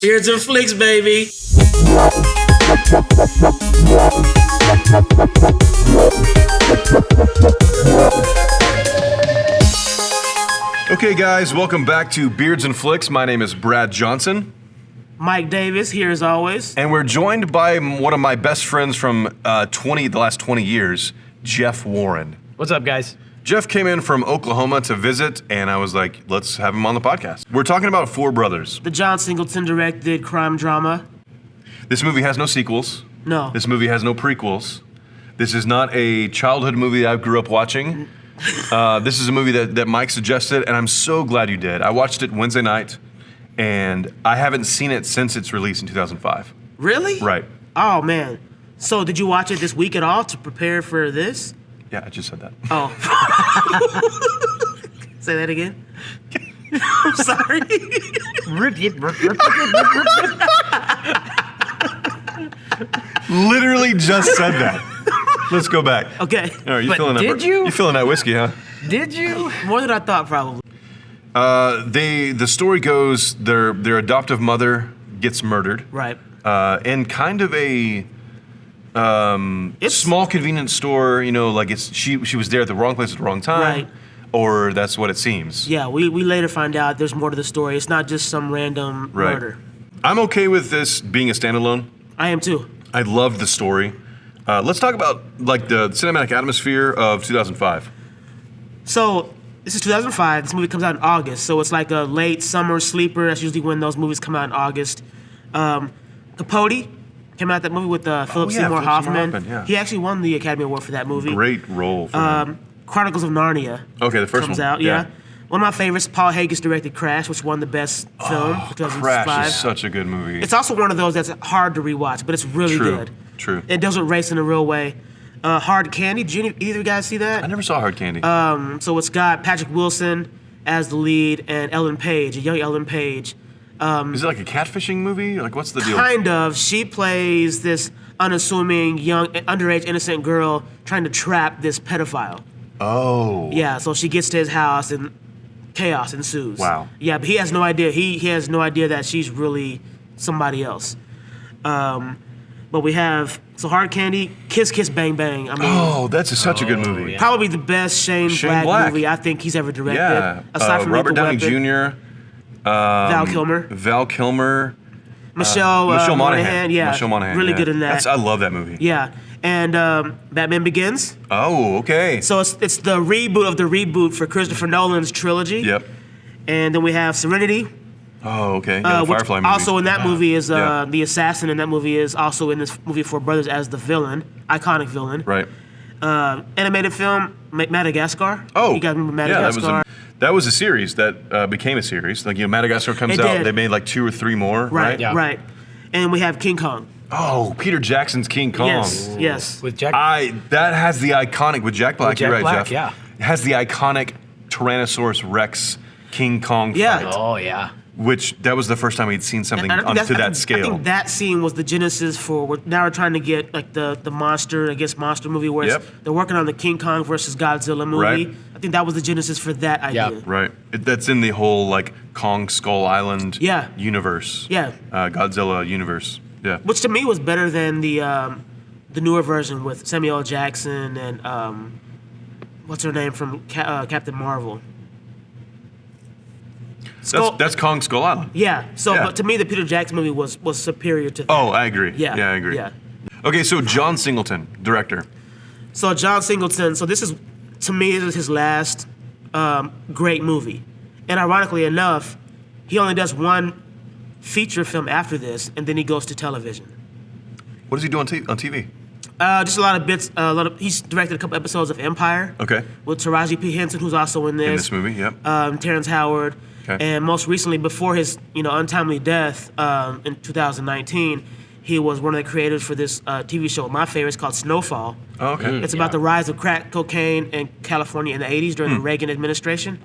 Beards and Flicks, baby. Okay, guys, welcome back to Beards and Flicks. My name is Brad Johnson. Mike Davis here as always. And we're joined by one of my best friends from the last 20 years, Jeff Warren. What's up, guys? Jeff came in from Oklahoma to visit, and I was like, let's have him on the podcast. We're talking about Four Brothers. The John Singleton directed crime drama. This movie has no sequels. No. This movie has no prequels. This is not a childhood movie that I grew up watching. This is a movie that Mike suggested, and I'm so glad you did. I watched it Wednesday night, and I haven't seen it since its release in 2005. Really? Right. Oh, man. So did you watch it this week at all to prepare for this? Yeah, I just said that. Oh. Say that again. I'm sorry. Literally just said that. Let's go back. Okay. All right, you But feeling that? did you? You feeling that whiskey, huh? Did you? More than I thought, probably. The story goes their adoptive mother gets murdered. Right. In kind of a small convenience store. You know, like she was there at the wrong place at the wrong time. Right. Or that's what it seems. Yeah, we later find out there's more to the story. It's not just some random murder. I'm okay with this being a standalone. I am too. I loved the story. Let's talk about like the cinematic atmosphere of 2005. So, this is 2005. This movie comes out in August. So it's like a late summer sleeper. That's usually when those movies come out in August. Capote came out that movie with Philip Seymour Hoffman. Yeah. He actually won the Academy Award for that movie. Great role for him. Chronicles of Narnia. Okay, the first comes one. out. Yeah. One of my favorites, Paul Haggis directed Crash, which won the best film for 2005. Crash is such a good movie. It's also one of those that's hard to rewatch, but it's really good. True. It doesn't race in a real way. Hard Candy. Did either of you guys see that? I never saw Hard Candy. So it's got Patrick Wilson as the lead and Ellen Page, a young Ellen Page. Is it like a catfishing movie? Like, what's the deal? Kind of. She plays this unassuming, young, underage, innocent girl trying to trap this pedophile. Oh. Yeah, so she gets to his house and chaos ensues. Wow. Yeah, but he has no idea. He has no idea that she's really somebody else. But we have, so Hard Candy, Kiss Kiss Bang Bang. I mean, that's such a good movie. yeah. probably the best Shane Black movie I think he's ever directed. Yeah. Aside from Robert Lethal Downey Weapon. Jr. Val Kilmer. Michelle Monaghan. Yeah, Michelle Monaghan. really yeah. good in that. I love that movie. Yeah, and Batman Begins. Oh, okay. So it's the reboot of the reboot for Christopher Nolan's trilogy. Yep. And then we have Serenity. Oh, okay. Yeah, the Which Firefly movie. also in that movie is Yeah. the assassin in that movie is also in this movie Four Brothers as the villain, iconic villain. Right. Animated film Madagascar. Oh, you guys remember yeah, Madagascar? that was a series that became a series. Like, Madagascar comes It out, did. they made like 2 or 3 more, right? Yeah. Right. And we have King Kong. Oh, Peter Jackson's King Kong. Yes. With Jack. That has the iconic, with Jack Black, With Jack you're right, Black, Jeff. yeah. It has the iconic Tyrannosaurus Rex King Kong Yeah. fight. Oh yeah. Which, that was the first time we'd seen something And I think to that I scale. think that scene was the genesis for now we're trying to get like the monster against monster movie where Yep. they're working on the King Kong versus Godzilla movie. Right. I think that was the genesis for that idea. Yeah. Right. That's in the whole, like, Kong Skull Island Yeah. universe. Yeah. Godzilla universe. Yeah. Which to me was better than the newer version with Samuel L. Jackson and what's her name from Captain Marvel. That's Kong Skull Island. Yeah. So, Yeah. but to me, the Peter Jackson movie was superior to that. Oh, I agree. Yeah. Yeah, I agree. Yeah. Okay, so John Singleton, director. So John Singleton. So this is, to me, this is his last great movie, and ironically enough, he only does one feature film after this, and then he goes to television. What does he do on TV? Just a lot of bits. He's directed a couple episodes of Empire. Okay. With Taraji P. Henson, who's also in this. In this movie, yep. Terrence Howard. Okay. And most recently, before his untimely death in 2019, he was one of the creators for this TV show. My favorite is called Snowfall. Oh, okay. It's about the rise of crack cocaine in California in the 80s during the Reagan administration.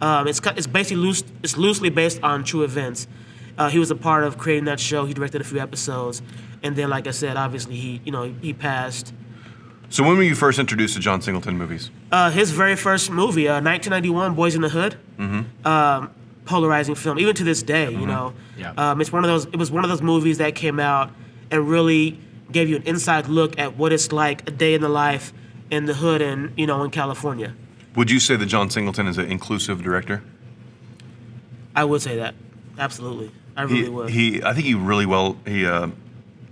It's basically it's loosely based on true events. He was a part of creating that show. He directed a few episodes, and then, like I said, obviously he passed. So when were you first introduced to John Singleton movies? His very first movie, 1991, Boys in the Hood. polarizing film, even to this day. You know, it's one of those. It was one of those movies that came out and really gave you an inside look at what it's like a day in the life in the hood and in California. Would you say that John Singleton is an inclusive director? I would say that, absolutely. I really would. I think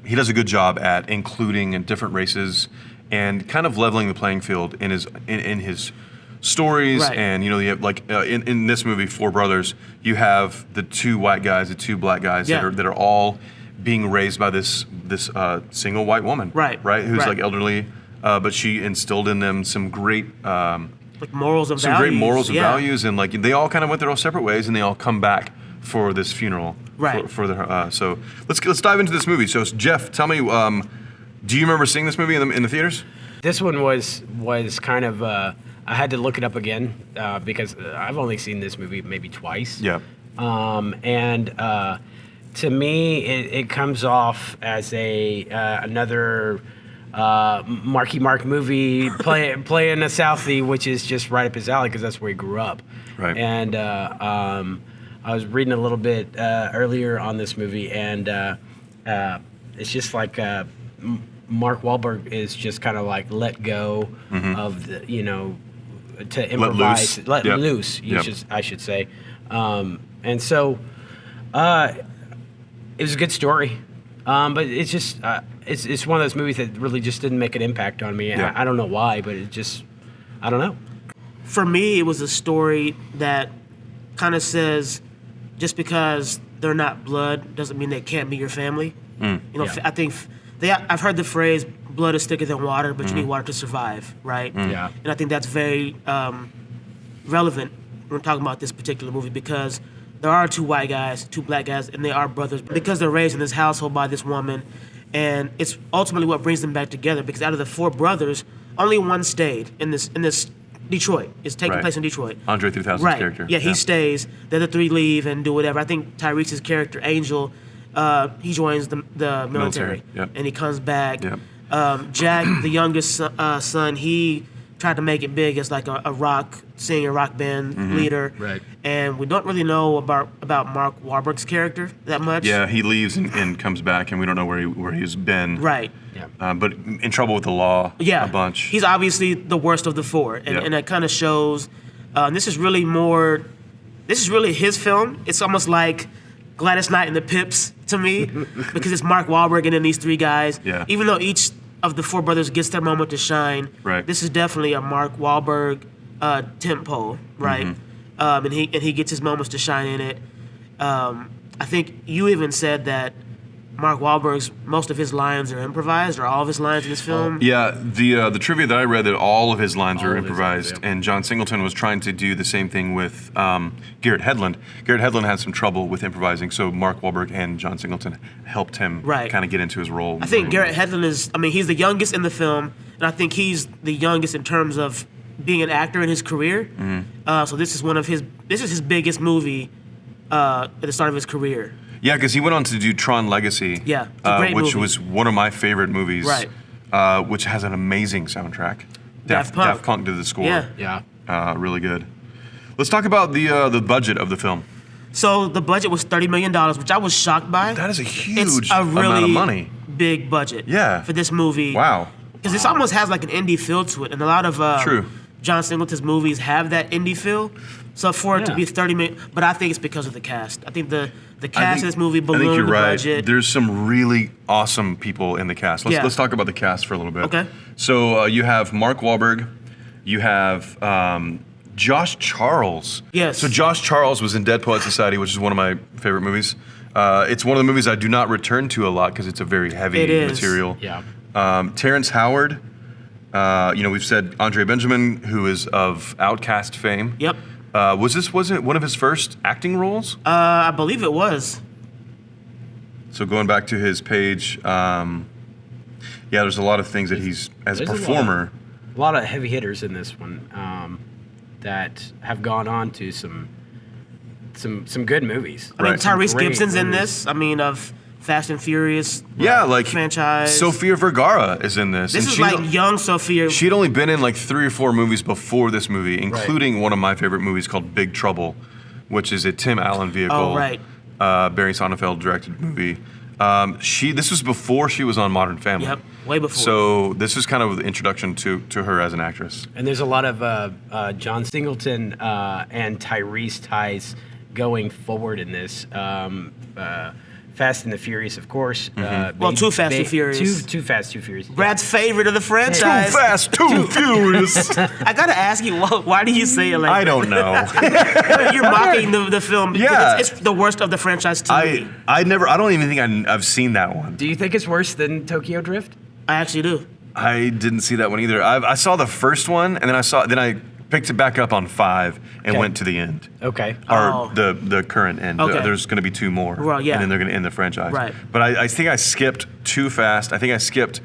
he does a good job at including different races and kind of leveling the playing field in his stories. Right. And you have in this movie, Four Brothers, you have the two white guys, the two black guys that are all being raised by this single white woman, right, who's like elderly, but she instilled in them some great morals and some values. great morals and values, and they all kind of went their own separate ways, and they all come back for this funeral, for their. So let's dive into this movie. So Jeff, tell me, do you remember seeing this movie in the theaters? This one was kind of. I had to look it up again because I've only seen this movie maybe twice. Yeah. To me, it comes off as another Marky Mark movie playing a Southie, which is just right up his alley because that's where he grew up. Right. And I was reading a little bit earlier on this movie, and it's just like Mark Wahlberg is just kind of like let go of the to improvise, let loose. I should say, and so. It was a good story, but it's just it's one of those movies that really just didn't make an impact on me. Yeah. I don't know why, but I don't know. For me, it was a story that kind of says, just because they're not blood doesn't mean they can't be your family. I think I've heard the phrase "blood is thicker than water," but you need water to survive, right? Yeah. And I think that's very relevant when we're talking about this particular movie because. There are two white guys, two black guys, and they are brothers because they're raised in this household by this woman. And it's ultimately what brings them back together because out of the four brothers, only one stayed in this Detroit. It's taking place in Detroit. Andre 3000's character. Yeah, he stays. The other three leave and do whatever. I think Tyrese's character, Angel, he joins the military. Yep. And he comes back. Yep. Jack, the youngest son, he tried to make it big as like a rock singer, rock band leader. Right. And we don't really know about Mark Wahlberg's character that much. Yeah, he leaves and comes back, and we don't know where he's been. Right. Yeah. But in trouble with the law a bunch. He's obviously the worst of the four. And that kind of shows, this is really his film. It's almost like Gladys Knight and the Pips to me because it's Mark Wahlberg and then these three guys. Yeah. Even though each of the four brothers gets their moment to shine, this is definitely a Mark Wahlberg tentpole, right? And he gets his moments to shine in it. I think you even said that Mark Wahlberg's most of his lines are improvised, or all of his lines in this film. Yeah, the trivia that I read that all of his lines are improvised, and John Singleton was trying to do the same thing with Garrett Hedlund. Garrett Hedlund had some trouble with improvising, so Mark Wahlberg and John Singleton helped him kind of get into his role. I think Garrett Hedlund he's the youngest in the film, and I think he's the youngest in terms of being an actor in his career. So this is his biggest movie at the start of his career. Yeah, because he went on to do Tron Legacy, Yeah, it's a great which movie. was one of my favorite movies, Right. Which has an amazing soundtrack. Daft Punk. Daft Punk did the score. Yeah. Really good. Let's talk about the budget of the film. So the budget was $30 million, which I was shocked by. That is a huge It's a really amount of money. big budget for this movie. Wow. Because this almost has like an indie feel to it, and a lot of True. John Singleton's movies have that indie feel. So for it to be 30 million, but I think it's because of the cast. I think the cast of this movie ballooned I think you're the right. budget. There's some really awesome people in the cast. Let's talk about the cast for a little bit. Okay. So you have Mark Wahlberg. You have Josh Charles. Yes. So Josh Charles was in Dead Poets Society, which is one of my favorite movies. It's one of the movies I do not return to a lot because it's a very heavy material. Yeah. Terrence Howard. We've said Andre Benjamin, who is of Outcast fame. Yep. Was it one of his first acting roles? I believe it was. So going back to his page, there's a lot of things that he's, as a performer. A lot of heavy hitters in this one that have gone on to some good movies. I mean, Tyrese Gibson's in this. Of Fast and Furious. Franchise. Sofia Vergara is in this. This is like young Sofia. She'd only been in like 3 or 4 movies before this movie, including one of my favorite movies called Big Trouble, which is a Tim Allen vehicle. Oh, right. Barry Sonnenfeld directed movie. This was before she was on Modern Family. Yep, way before. So this is kind of the introduction to her as an actress. And there's a lot of John Singleton and Tyrese ties going forward in this. Fast and the Furious, of course. Too Fast, Too Furious. Too Fast, Too Furious. Brad's favorite of the franchise. Too fast, too furious. I gotta ask you, why do you say it like I don't know. You're mocking the film. Yeah. It's the worst of the franchise to me. I don't even think I've seen that one. Do you think it's worse than Tokyo Drift? I actually do. I didn't see that one either. I saw the first one, and then I picked it back up on 5 and went to the end. Okay. Or the current end. Okay. There's going to be 2 more. Well, yeah. And then they're going to end the franchise. Right. But I think I skipped Too Fast. I think I skipped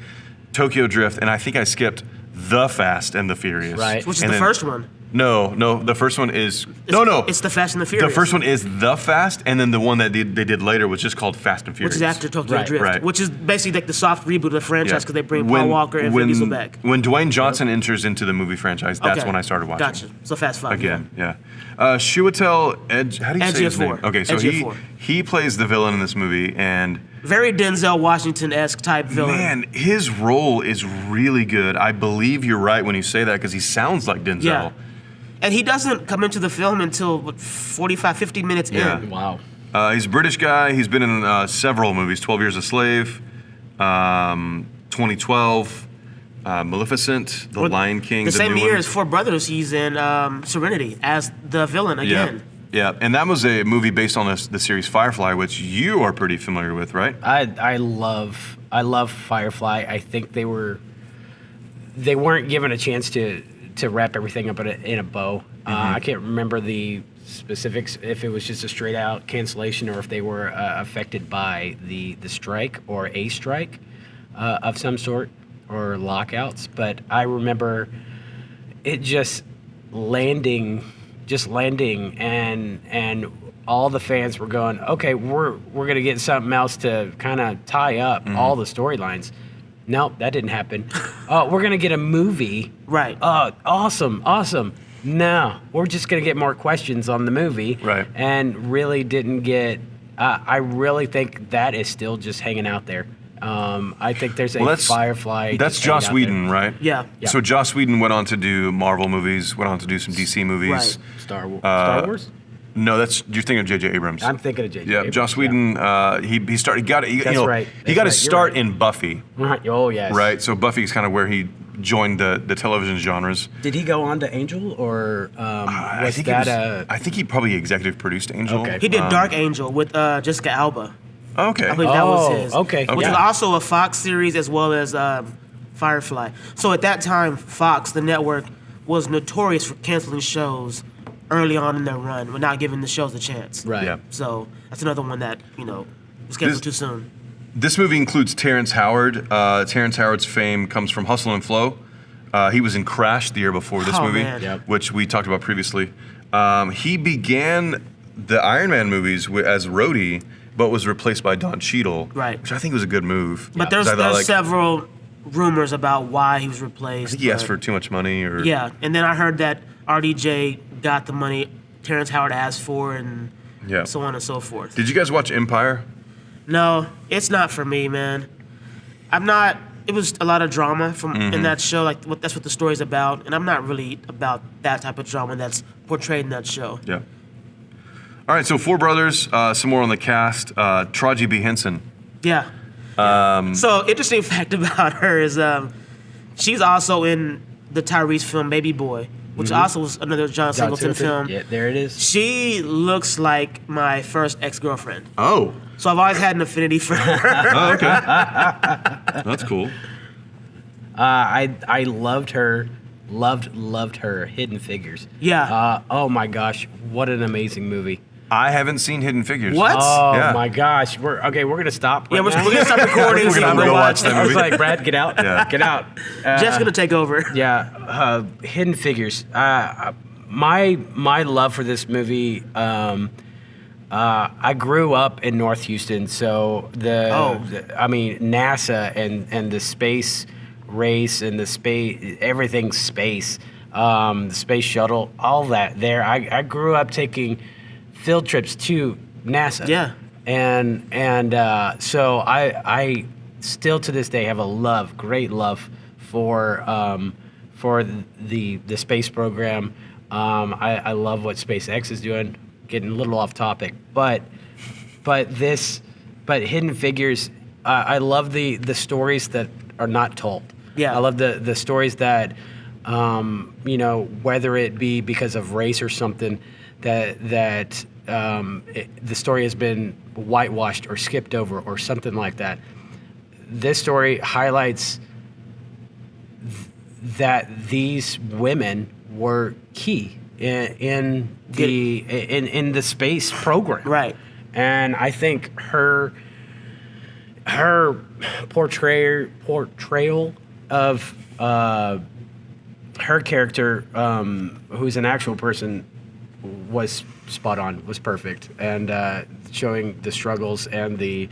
Tokyo Drift, and I think I skipped The Fast and the Furious. Right. Which is the first one. No. The first one is It's the Fast and the Furious. The first one is The Fast, and then the one that they did later was just called Fast and Furious. Which is after Tokyo Drift. Right. Which is basically like the soft reboot of the franchise because they bring Paul Walker and Vin Diesel back. When Dwayne Johnson enters into the movie franchise, that's when I started watching. Gotcha. So Fast 5. Again, yeah. Chiwetel how do you say his name? Ejiofor. Okay, so Ejiofor. he plays the villain in this movie, and Very Denzel Washington-esque type villain. man, his role is really good. I believe you're right when you say that because he sounds like Denzel. Yeah. And he doesn't come into the film until 45, 50 minutes Yeah. in. Wow. He's a British guy. He's been in several movies: 12 Years a Slave, 2012, Maleficent, The Lion King. The same new year one. as Four Brothers, he's in Serenity as the villain again. Yeah, and that was a movie based on the series Firefly, which you are pretty familiar with, right? I love Firefly. I think they weren't given a chance to wrap everything up in a bow. I can't remember the specifics, if it was just a straight out cancellation or if they were affected by the strike or a strike of some sort or lockouts. But I remember it just landing and all the fans were going, okay, we're gonna get something else to kind of tie up all the storylines. Nope, that didn't happen. Oh, we're gonna get a movie. Right. Awesome. No, we're just gonna get more questions on the movie. Right. And really didn't get. I really think that is still just hanging out there. I think there's a Firefly. That's just hanging Joss out Whedon, there. right? Yeah. So Joss Whedon went on to do Marvel movies, went on to do some DC movies. Right. Star Wars. No, you're thinking of J.J. Abrams. I'm thinking of J.J. Yeah, Abrams, Joss Whedon. He started. He got it. That's right. He got his That's right. start You're right. in Buffy. Right. Oh yes. Right. So Buffy's kind of where he joined the television genres. Did he go on to Angel or I think he probably executive produced Angel. Okay. He did Dark Angel with Jessica Alba. Okay. I believe that was his. Okay. Which Yeah. was also a Fox series as well as Firefly. So at that time, Fox, the network, was notorious for canceling shows early on in their run, but not giving the shows a chance. Right. Yeah. So that's another one that, was canceled too soon. This movie includes Terrence Howard. Terrence Howard's fame comes from Hustle and Flow. He was in Crash the year before this movie, man. Yep. which we talked about previously. He began the Iron Man movies as roadie, but was replaced by Don Cheadle, Right. which I think was a good move. But there's several rumors about why he was replaced. I think he asked for too much money, or Yeah, and then I heard that RDJ got the money Terrence Howard asked for, and Yeah. so on and so forth. Did you guys watch Empire? No, it's not for me, man. I'm not. It was a lot of drama in that show. That's what the story's about, and I'm not really about that type of drama that's portrayed in that show. Yeah. All right, so Four Brothers, some more on the cast. Taraji B. Henson. Yeah. So interesting fact about her is she's also in the Tyrese film Baby Boy, which also was another John Singleton film. Yeah, there it is. She looks like my first ex-girlfriend. Oh. So I've always had an affinity for her. Oh, okay. That's cool. I loved her. Loved her. Hidden Figures. Yeah. Oh my gosh, what an amazing movie. I haven't seen Hidden Figures. What? Oh Yeah. my gosh, we're gonna stop. Yeah, right we're now. gonna stop recording. We're so gonna you can go watch that I was movie. like, Brad, get out. Yeah. Get out. Jeff's gonna take over. Yeah, Hidden Figures. My love for this movie. I grew up in North Houston, so NASA and the space race and the space, everything space, the space shuttle, all that there. I grew up taking field trips to NASA. Yeah. And so I still to this day have a great love for the space program. I love what SpaceX is doing. Getting a little off topic, but Hidden Figures. I love the stories that are not told. Yeah. I love the stories that, whether it be because of race or something, the story has been whitewashed or skipped over or something like that. This story highlights that these women were key in the space program. Right. And I think her portrayal of her character, who's an actual person, was spot on, was perfect, and showing the struggles and the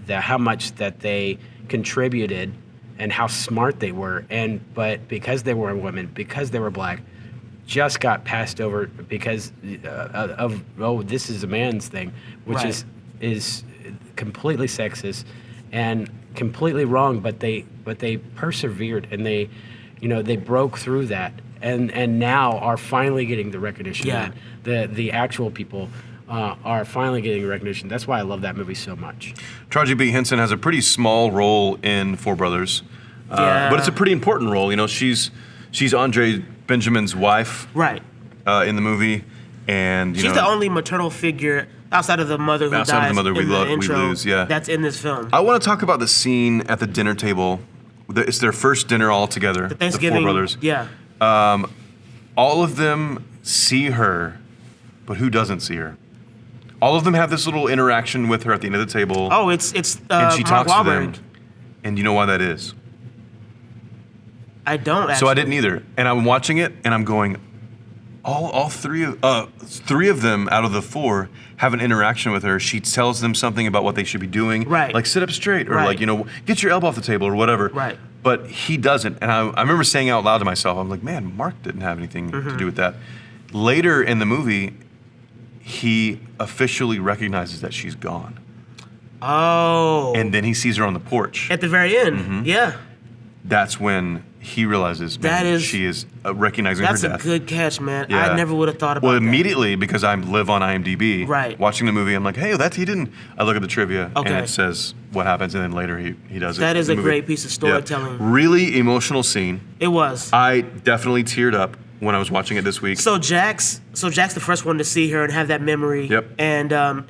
how much that they contributed and how smart they were, but because they were women, because they were black, just got passed over because of this is a man's thing, which Right. is completely sexist and completely wrong. But they persevered, and they broke through that, and now are finally getting the recognition. Yeah. And the actual people are finally getting recognition. That's why I love that movie so much. Taraji B. Henson has a pretty small role in Four Brothers, Yeah. but it's a pretty important role. She's Andre Benjamin's wife, Right. in the movie, and She's the only maternal figure outside of the mother who Outside of dies the mother we in the love- we intro. lose, yeah. That's in this film. I want to talk about the scene at the dinner table. It's their first dinner all together. The Thanksgiving. The Four Brothers. Yeah. All of them see her, but who doesn't see her? All of them have this little interaction with her at the end of the table. Oh, it's and she Mark talks to Wahlberg. them. And you know why that is? I don't actually. So I didn't either. And I'm watching it, and I'm going, all three of them out of the four have an interaction with her. She tells them something about what they should be doing. Right. Like sit up straight, or Right. like, get your elbow off the table, or whatever. Right. But he doesn't. And I remember saying out loud to myself, I'm like, man, Mark didn't have anything to do with that. Later in the movie, he officially recognizes that she's gone. Oh. And then he sees her on the porch. At the very end. Mm-hmm. Yeah. That's when he realizes, man, she is recognizing That's her a death. good catch, man. Yeah. I never would have thought about Well, that. immediately, because I live on IMDb, Right. watching the movie, I'm like, hey, he didn't. I look at the trivia, Okay. and it says what happens, and then later he does it. That is in a the movie. great piece of storytelling. Yeah. Really emotional scene. It was. I definitely teared up when I was watching it this week. So Jack's the first one to see her and have that memory. Yep. And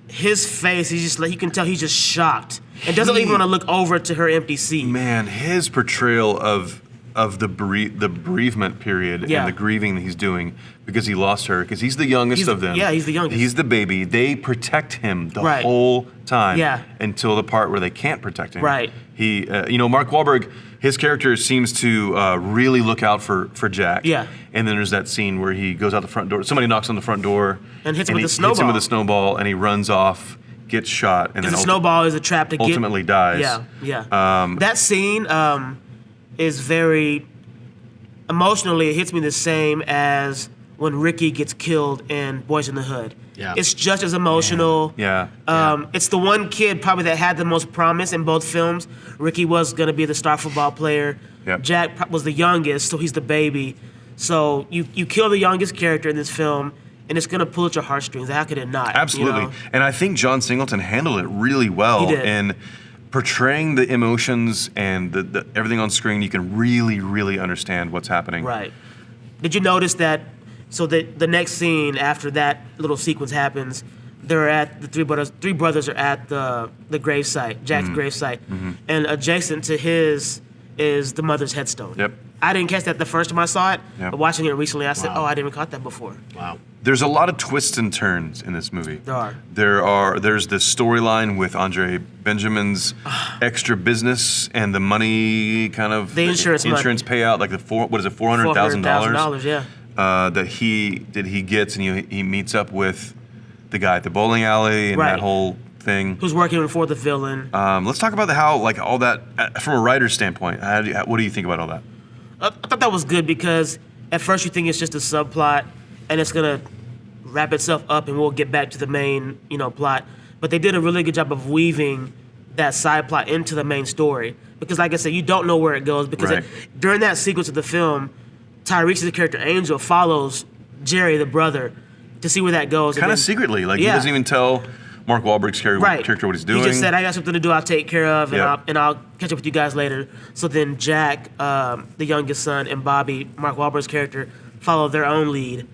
his face, he's just like, you can tell he's just shocked and doesn't even want to look over to her empty seat. Man, his portrayal of the bereavement period Yeah. and the grieving that he's doing because he lost her, because he's the youngest of them. Yeah, he's the youngest. He's the baby. They protect him the Right. whole time. Yeah. Until the part where they can't protect him. Right. He, Mark Wahlberg, his character seems to really look out for Jack. Yeah. And then there's that scene where he goes out the front door. Somebody knocks on the front door And hits him with he a snowball. Hits him with a snowball, and he runs off, gets shot, and then The snowball is a trap to ultimately dies. Yeah. That scene is very emotionally. It hits me the same as when Ricky gets killed in Boys in the Hood. Yeah. It's just as emotional. Yeah. It's the one kid probably that had the most promise in both films. Ricky was going to be the star football player. Yep. Jack was the youngest, so he's the baby. So you kill the youngest character in this film, and it's going to pull at your heartstrings. How could it not? Absolutely. You know? And I think John Singleton handled it really well He did. in portraying the emotions and the everything on screen. You can really, really understand what's happening. Right. Did you notice that? So the next scene after that little sequence happens, they're at the three brothers are at the gravesite, Jack's gravesite, and adjacent to his is the mother's headstone. Yep. I didn't catch that the first time I saw it, Yep. but watching it recently, I said, Wow. "Oh, I didn't even caught that before." Wow. There's a lot of twists and turns in this movie. There are. There's this storyline with Andre Benjamin's extra business and the money kind of The insurance money. payout, like $400,000. $400,000, yeah. That he gets, and he meets up with the guy at the bowling alley and Right. that whole thing. Who's working for the villain? Let's talk about how all that from a writer's standpoint. What do you think about all that? I thought that was good because at first you think it's just a subplot and it's gonna wrap itself up and we'll get back to the main, plot. But they did a really good job of weaving that side plot into the main story. Because like I said, you don't know where it goes. Because Right. during that sequence of the film, Tyrese's character Angel follows Jerry, the brother, to see where that goes. Kind of secretly. Like, he doesn't even tell Mark Wahlberg's character what he's doing. He just said, I got something to do, I'll take care of, and, Yeah. I'll catch up with you guys later. So then Jack, the youngest son, and Bobby, Mark Wahlberg's character, follow their own lead.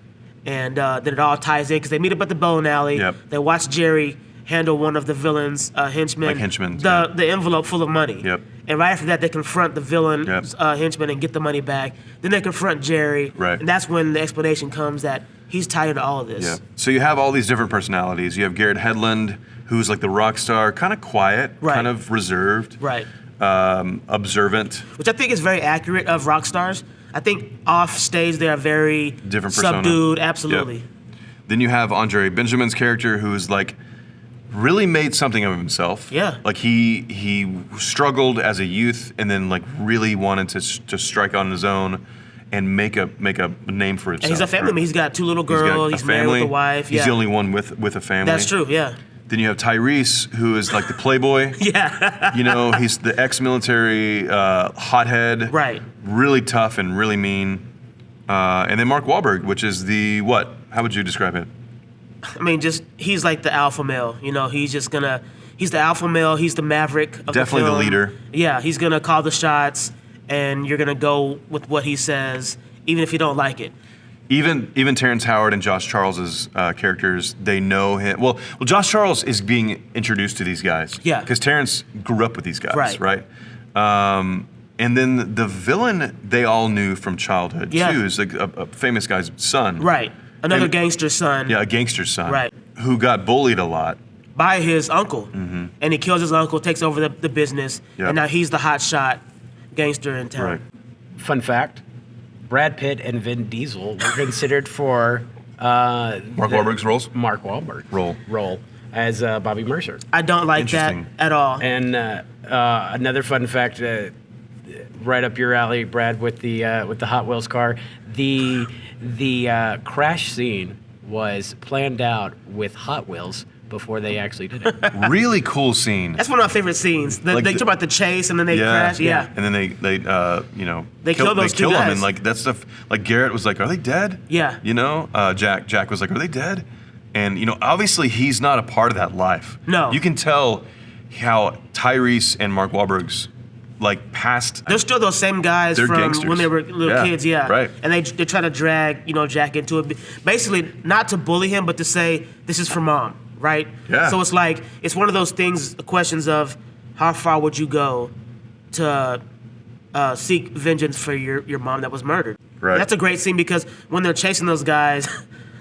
And then it all ties in because they meet up at the bowling alley. Yep. They watch Jerry handle one of the villain's henchmen. Like henchmen, The envelope full of money. Yep. And right after that, they confront the villain's Yep. henchman and get the money back. Then they confront Jerry. Right. And that's when the explanation comes that he's tied into all of this. Yeah. So you have all these different personalities. You have Garrett Hedlund, who's like the rock star, kind of quiet, Right. kind of reserved, Right. observant. Which I think is very accurate of rock stars. I think off stage they are very Different persona. subdued. Absolutely. Yep. Then you have Andre Benjamin's character, who's like really made something of himself. Yeah. Like he struggled as a youth, and then like really wanted to strike on his own and make a name for himself. And he's a family man. He's got 2 little He's got girls. a He's married family. with a wife. He's Yeah. the only one with a family. That's true. Yeah. Then you have Tyrese, who is like the playboy. Yeah. He's the ex-military hothead. Right. Really tough and really mean. And then Mark Wahlberg, which is the what? How would you describe him? I mean, he's like the alpha male. He's the alpha male. He's the maverick of Definitely the film. leader. Yeah. He's gonna call the shots, and you're gonna go with what he says, even if you don't like it. Even Terrence Howard and Josh Charles's characters, they know him. Well, Josh Charles is being introduced to these guys. Yeah. Because Terrence grew up with these guys, Right. And then the villain they all knew from childhood Yeah. too is like a famous guy's son. Right. Another And- gangster's son. Yeah, a gangster's son. Right. Who got bullied a lot. By his uncle, and he kills his uncle, takes over the business, Yep. and now he's the hotshot gangster in town. Right. Fun fact: Brad Pitt and Vin Diesel were considered for Mark Wahlberg's roles? Mark Wahlberg Role. as Bobby Mercer. I don't like that Interesting. at all. And another fun fact, right up your alley, Brad, with the Hot Wheels car. The crash scene was planned out with Hot Wheels before they actually did it. Really cool scene. That's one of my favorite scenes. Like they the- talk about the chase and then they crash. Yeah. And then they They kill those two him, guys. and like that stuff. Like Garrett was like, "Are they dead?" Yeah. Jack was like, "Are they dead?" And obviously he's not a part of that life. No. You can tell how Tyrese and Mark Wahlberg's like past. They're still those same guys They're from gangsters. when they were little Yeah, kids, yeah. right. And they try to drag, Jack into it. Basically, not to bully him, but to say, this is for mom, right? Yeah. So it's like, it's one of those things, questions of how far would you go to seek vengeance for your mom that was murdered? Right. That's a great scene because when they're chasing those guys,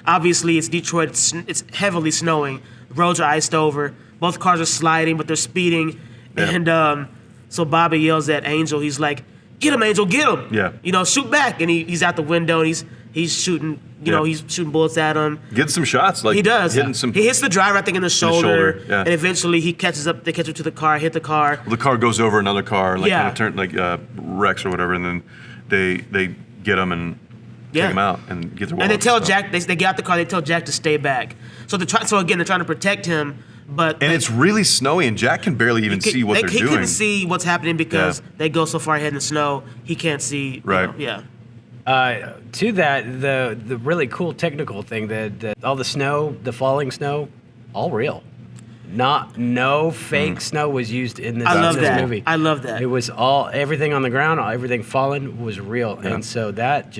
obviously it's Detroit, it's heavily snowing, roads are iced over, both cars are sliding, but they're speeding, Yeah. and so Bobby yells at Angel. He's like, "Get him, Angel! Get him! Yeah. Shoot back!" And he's out the window and he's shooting. Yeah. He's shooting bullets at him. Getting some shots. Like He does. Hitting some. He hits the driver, I think, in the shoulder, shoulder, yeah. and eventually he catches up. They catch up to the car, hit the car. The car goes over another car, like Yeah. kind of wrecks or whatever, and then they get him and Yeah. take him out and get their And they wallets tell and stuff. Jack. They get out the car. They tell Jack to stay back. So again, they're trying to protect him, but And it's really snowy, and Jack can barely even see what they're he doing. couldn't see what's happening because Yeah. they go so far ahead in the snow. He can't see. Right. Yeah. To that, the really cool technical thing that all the snow, the falling snow, all real. No fake snow was used in this, I love in this that. movie. I love that. It was everything on the ground, everything falling was real, Yeah. and so that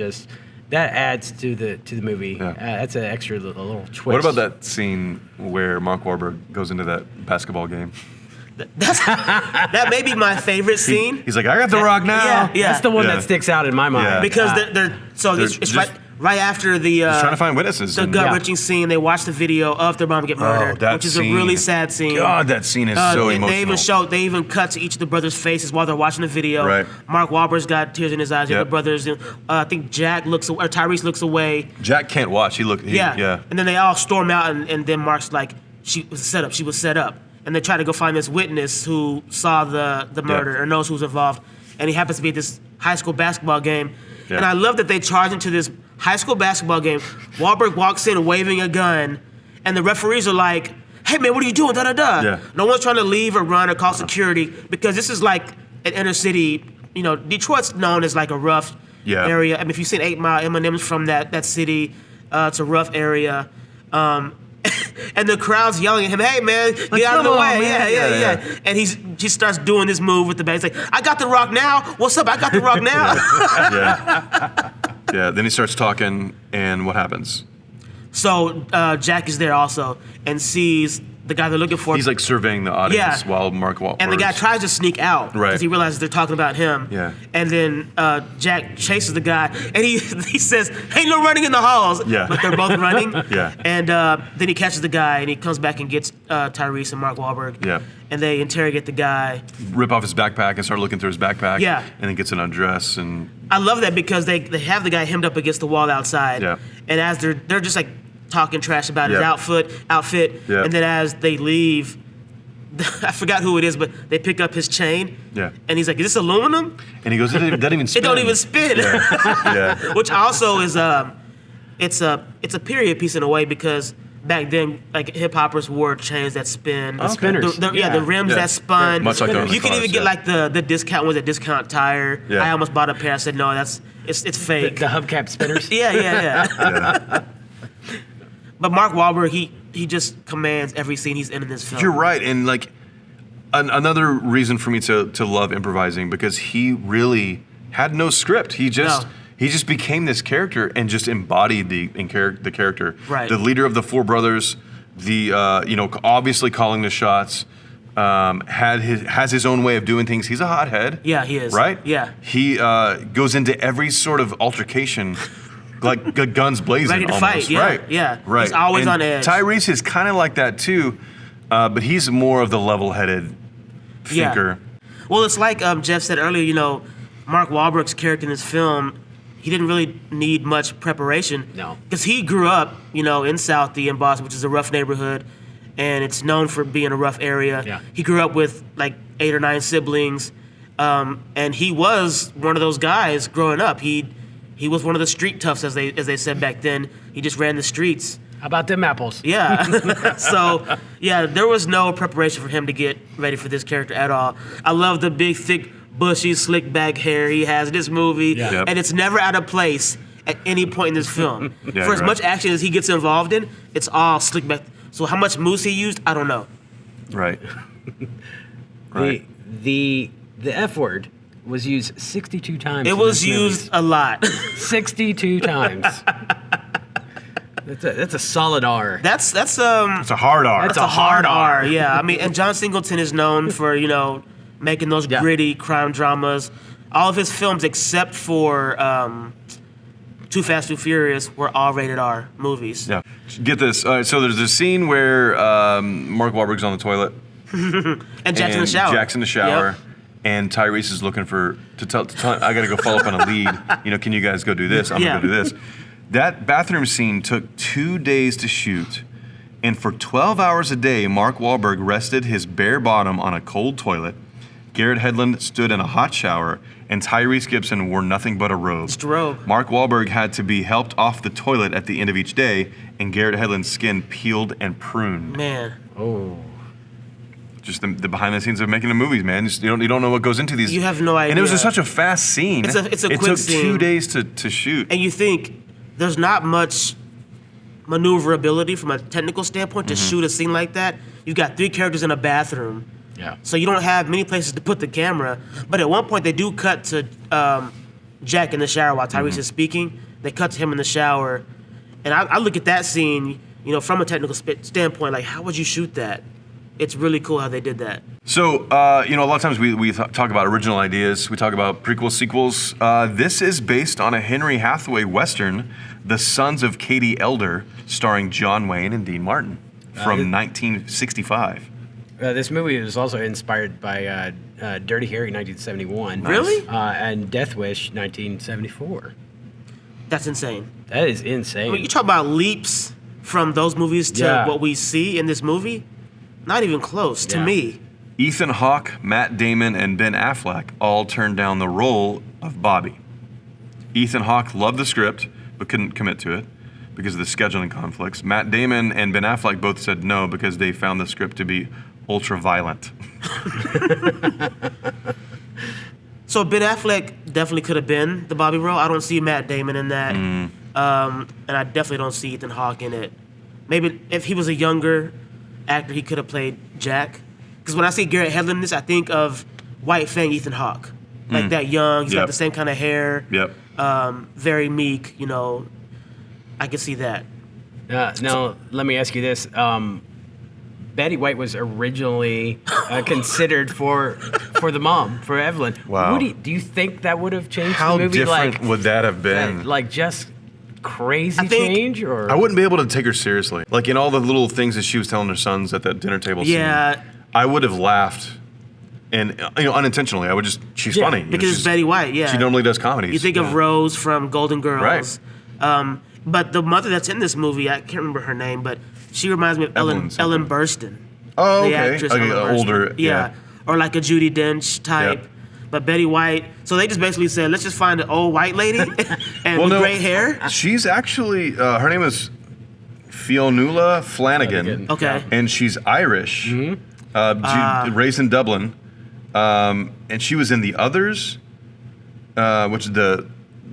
adds to the movie. Yeah. That's an extra little twist. What about that scene where Mark Wahlberg goes into that basketball game? That may be my favorite scene. He's like, "I got the rock now." Yeah. That's the one Yeah. that sticks out in my mind. Yeah. Because They're it's just- right after the He's trying to find witnesses. the and- gut wrenching scene. They watch the video of their mom get murdered, that which is scene. a really sad scene. God, that scene is so emotional. They even cut to each of the brothers' faces while they're watching the video. Right. Mark Wahlberg's got tears in his eyes. The Yep. other brothers, I think Jack looks away, or Tyrese looks away. Jack can't watch. Yeah. And then they all storm out, and then Mark's like, she was set up. She was set up. And they try to go find this witness who saw the murder or knows who's involved. And he happens to be at this high school basketball game. Yeah. And I love that they charge into this high school basketball game. Wahlberg walks in waving a gun, and the referees are like, "Hey man, what are you doing?" Da da da. Yeah. No one's trying to leave or run or call security because this is like an inner city. You know, Detroit's known as like a rough area. I mean, if you've seen 8 Mile, Eminem's from that city. It's a rough area. And the crowd's yelling at him, "Hey man, get out of the way!" Man. Yeah. And he starts doing this move with the bag. He's like, "I got the rock now. What's up? I got the rock now." Yeah. Then he starts talking, and what happens? So Jack is there also and sees the guy they're looking for. He's like surveying the audience while Mark Wahlberg. And the guy tries to sneak out because he realizes they're talking about him. Yeah. And then Jack chases the guy, and he says, "Ain't no running in the halls." Yeah. But they're both running. Yeah. And then he catches the guy, and he comes back and gets Tyrese and Mark Wahlberg. Yeah. And they interrogate the guy. Rip off his backpack and start looking through his backpack. Yeah. And then gets an undress and. I love that because they have the guy hemmed up against the wall outside. Yeah. And as they're just like talking trash about his outfit. Yeah. And then as they leave, I forgot who it is, but they pick up his chain. Yeah. And he's like, "Is this aluminum?" And he goes, "It doesn't even spin." It don't even spin. Yeah. Which also is it's a period piece in a way because back then like hip hoppers wore chains that spin. The spinners. The rims that spun. Much like those you can cars, even get like the discount was a discount tire. Yeah. I almost bought a pair. I said no, it's fake. The hubcap spinners. Yeah. But Mark Wahlberg, he just commands every scene he's in this film. You're right, and like another reason for me to love improvising because he really had no script. He just became this character and just embodied the character. Right. The leader of the four brothers, the obviously calling the shots. Has his own way of doing things. He's a hothead. Yeah, he is. Right? Yeah. He goes into every sort of altercation. Like guns blazing, ready to almost. fight. Yeah, right? Yeah. Right. He's always on edge. Tyrese is kind of like that too, but he's more of the level-headed thinker. Yeah. Well, it's like Jeff said earlier. Mark Wahlberg's character in this film, he didn't really need much preparation. No. Because he grew up, in Southie in Boston, which is a rough neighborhood, and it's known for being a rough area. Yeah. He grew up with like 8 or 9 siblings, and he was one of those guys growing up. He was one of the street toughs, as they said back then. He just ran the streets. How about them apples? Yeah. So, there was no preparation for him to get ready for this character at all. I love the big, thick, bushy, slick back hair he has in this movie. Yeah. Yep. And it's never out of place at any point in this film. Yeah, for as you're much right. action as he gets involved in, it's all slick back. So how much mousse he used, I don't know. Right. Right. The F word was used 62 times. It in was this used movie. a lot. 62 times. That's a solid R. That's It's a hard R. That's a hard R. Yeah, I mean, and John Singleton is known for making those gritty crime dramas. All of his films, except for Too Fast, Too Furious, were all rated R movies. Yeah. Get this. All right, so there's a scene where Mark Wahlberg's on the toilet. And Jack's in the shower. Jack's in the shower. Yep. And Tyrese is looking to tell I got to go follow up on a lead. Can you guys go do this? I'm going to go do this. That bathroom scene took 2 days to shoot. And for 12 hours a day, Mark Wahlberg rested his bare bottom on a cold toilet. Garrett Hedlund stood in a hot shower. And Tyrese Gibson wore nothing but a robe. Just a robe. Mark Wahlberg had to be helped off the toilet at the end of each day. And Garrett Hedlund's skin peeled and pruned. Man. Oh. Just the behind the scenes of making the movies, man. You don't know what goes into these. You have no idea. And it was just such a fast scene. It's a it quick took scene. 2 days to shoot. And you think there's not much maneuverability from a technical standpoint to shoot a scene like that. You've got 3 characters in a bathroom. Yeah. So you don't have many places to put the camera. But at one point they do cut to Jack in the shower while Tyrese is speaking. They cut to him in the shower. And I look at that scene, from a technical standpoint, like how would you shoot that? It's really cool how they did that. So, a lot of times we talk about original ideas. We talk about prequels, sequels. This is based on a Henry Hathaway Western, The Sons of Katie Elder, starring John Wayne and Dean Martin from 1965. This movie was also inspired by Dirty Harry 1971. Really? And Death Wish 1974. That's insane. That is insane. I mean, you talk about leaps from those movies to what we see in this movie. Not even close to me. Ethan Hawke, Matt Damon, and Ben Affleck all turned down the role of Bobby. Ethan Hawke loved the script, but couldn't commit to it because of the scheduling conflicts. Matt Damon and Ben Affleck both said no because they found the script to be ultra violent. So Ben Affleck definitely could have been the Bobby role. I don't see Matt Damon in that, and I definitely don't see Ethan Hawke in it. Maybe if he was a younger actor, he could have played Jack. Because when I see Garrett Hedlund in this, I think of White Fang Ethan Hawke. Like that young, he's got the same kind of hair. Yep. Very meek, I can see that. Now, let me ask you this. Betty White was originally considered for the mom, for Evelyn. Wow. Do you think that would have changed How the movie? different would that have been? Like just crazy I think- change? Or I wouldn't be able to take her seriously. Like in all the little things that she was telling her sons at that dinner table Yeah. scene, I would have laughed. And unintentionally, I would she's Yeah, funny. Because it's Betty White, yeah. She normally does comedies. You think of Rose from Golden Girls. Right. But the mother that's in this movie, I can't remember her name, but she reminds me of Evelyn something. Ellen Burstyn. Oh, The okay. actress Okay, Ellen Burstyn. older, yeah. Or like a Judi Dench type. Yep. But Betty White, so they just basically said, let's just find an old white lady and with gray hair. She's actually, her name is Fionnuala Flanagan. Okay. And she's Irish. Raised in Dublin. And she was in The Others, which is the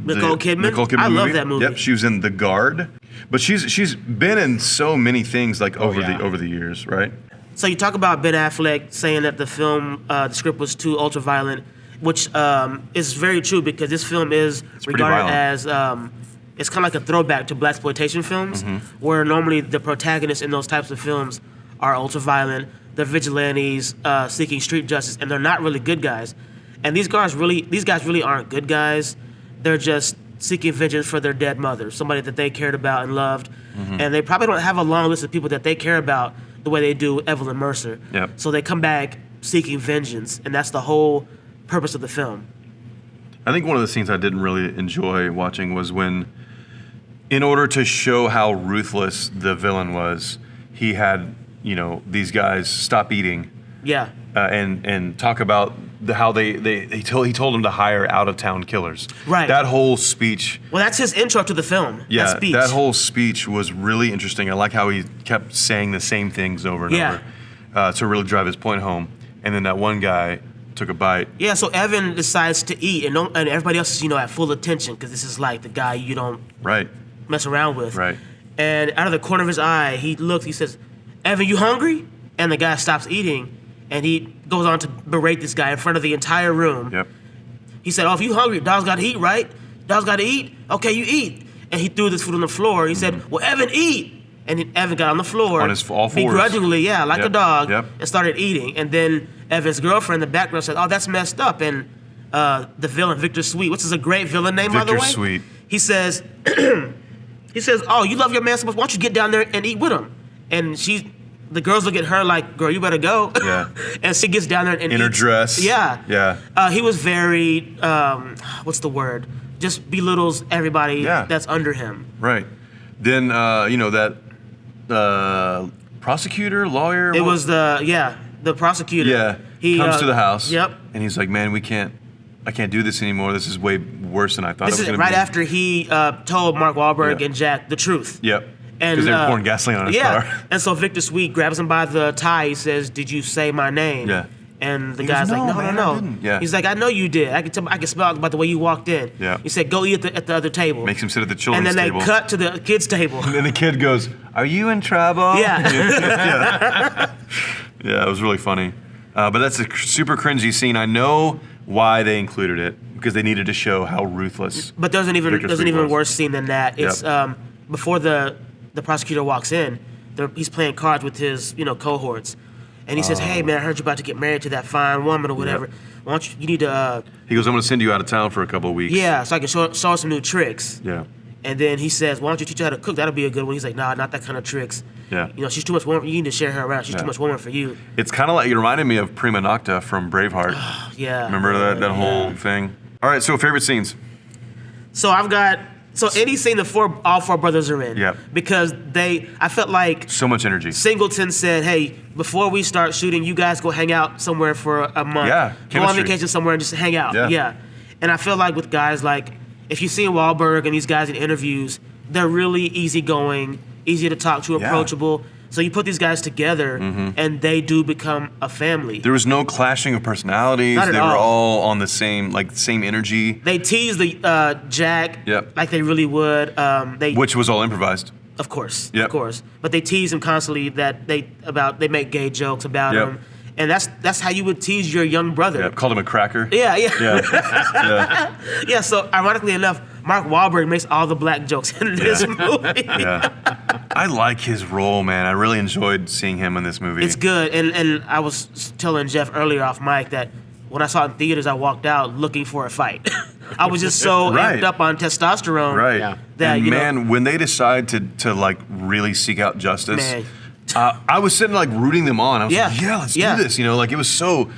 Nicole Kidman? Nicole Kidman I movie. love that movie. Yep, she was in The Guard. But she's been in so many things like over yeah. the years, right? So you talk about Ben Affleck saying that the film, the script was too ultra-violent, which is very true because this film is pretty regarded violent. as, it's kind of like a throwback to blaxploitation films, where normally the protagonists in those types of films are ultra-violent, they're vigilantes seeking street justice, and they're not really good guys. And these guys really aren't good guys. They're just seeking vengeance for their dead mother, somebody that they cared about and loved. And they probably don't have a long list of people that they care about the way they do Evelyn Mercer. Yep. So they come back seeking vengeance, and that's the whole purpose of the film. I think one of the scenes I didn't really enjoy watching was when, in order to show how ruthless the villain was, he had, these guys stop eating Yeah. and talk about how he told them to hire out-of-town killers. Right. That whole speech. Well, that's his intro to the film. Yeah, that speech. that whole speech was really interesting. I like how he kept saying the same things over and over to really drive his point home. And then that one guy took a bite. Yeah, so Evan decides to eat, and everybody else is, at full attention because this is like the guy you don't Right. mess around with. Right. And out of the corner of his eye, he looks, he says, "Evan, you hungry?" And the guy stops eating, and he goes on to berate this guy in front of the entire room. Yep. He said, "Oh, if you hungry, dog's got to eat, right? Dog's got to eat? Okay, you eat." And he threw this food on the floor. He said, "Well, Evan, eat." And then Evan got on the floor. On his all fours. Begrudgingly, like a Yep. dog. Yep. And started eating. And then Evan's girlfriend in the background said, "Oh, that's messed up." And the villain, Victor Sweet, which is a great villain name, by the way. Victor Sweet. He says, "Oh, you love your man so much. Why don't you get down there and eat with him?" And the girls look at her like, "Girl, you better go." Yeah. And she gets down there and In her eats. dress. Yeah. Yeah. He was very, what's the word? Just belittles everybody that's under him. Right. Then, that prosecutor, lawyer? It was the prosecutor. Yeah. He comes to the house. Yep. And he's like, "Man, I can't do this anymore. This is way worse than I thought This it was is going to right be." after he told Mark Wahlberg Yeah. and Jack the truth. Yep. And Because they were pouring gasoline on his car. And so Victor Sweet grabs him by the tie. He says, "Did you say my name?" Yeah. And the He guy's goes, like, "No, "No, man, no, I no." didn't." Yeah. He's like, "I know you did. I can smell it by the way you walked in." Yeah. He said, "Go eat at the other table." Makes him sit at the And children's then table. they cut to the kids' table. And then the kid goes, "Are you in trouble?" Yeah. Yeah, it was really funny. But that's a super cringy scene. I know why they included it, because they needed to show how ruthless. But there's an Victor Sweet even was. worse scene than that. It's before the prosecutor walks in, he's playing cards with his cohorts, and he says, "Hey man, I heard you're about to get married to that fine woman or whatever. Yep. Why don't you need to He goes, "I'm going to send you out of town for a couple of weeks." so I can show her some new tricks." Yeah. And then he says, "Why don't you teach her how to cook? That'll be a good one." He's like, "Nah, not that kind of tricks. Yeah. She's too much woman. You need to share her around. She's too much woman for you." It's kind of like, it reminded me of Prima Nocta from Braveheart. Yeah. Remember that whole thing? All right, so favorite scenes. So any scene all four brothers are in. Yep. Because I felt like So much energy. Singleton said, "Hey, before we start shooting, you guys go hang out somewhere for a month. Yeah, Go on chemistry. vacation somewhere and just hang out." Yeah. And I feel like with guys like if you see Wahlberg and these guys in interviews, they're really easygoing, easy to talk to, approachable. So you put these guys together, and they do become a family. There was no clashing of personalities. Not at They all. were all on the same energy. They tease the Jack like they really would. Which was all improvised. Of course, Yep. of course. But they tease him constantly that they make gay jokes about him, and that's how you would tease your young brother. Yeah, called him a cracker. Yeah. Yeah. Yeah, so ironically enough, Mark Wahlberg makes all the black jokes in this movie. Yeah. I like his role, man. I really enjoyed seeing him in this movie. It's good, and I was telling Jeff earlier off mic that when I saw it in theaters, I walked out looking for a fight. I was just so Right. amped up on testosterone. Right. Yeah. That, and you know- man, when they decide to like really seek out justice, Man. I was sitting like rooting them on. I was Yeah. like, yeah, let's Yeah. do this. You know, like it was so good.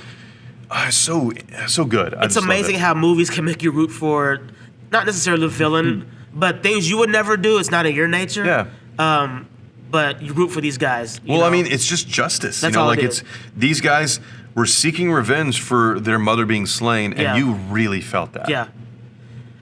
I It's just loved amazing it. how movies can make you root for not necessarily the villain, but things you would never do. It's not in your nature. Yeah. But you root for these guys. you Well, I know? mean, it's just justice. That's you know, all like it it's is. these guys were seeking revenge for their mother being slain, and Yeah. you really felt that. Yeah.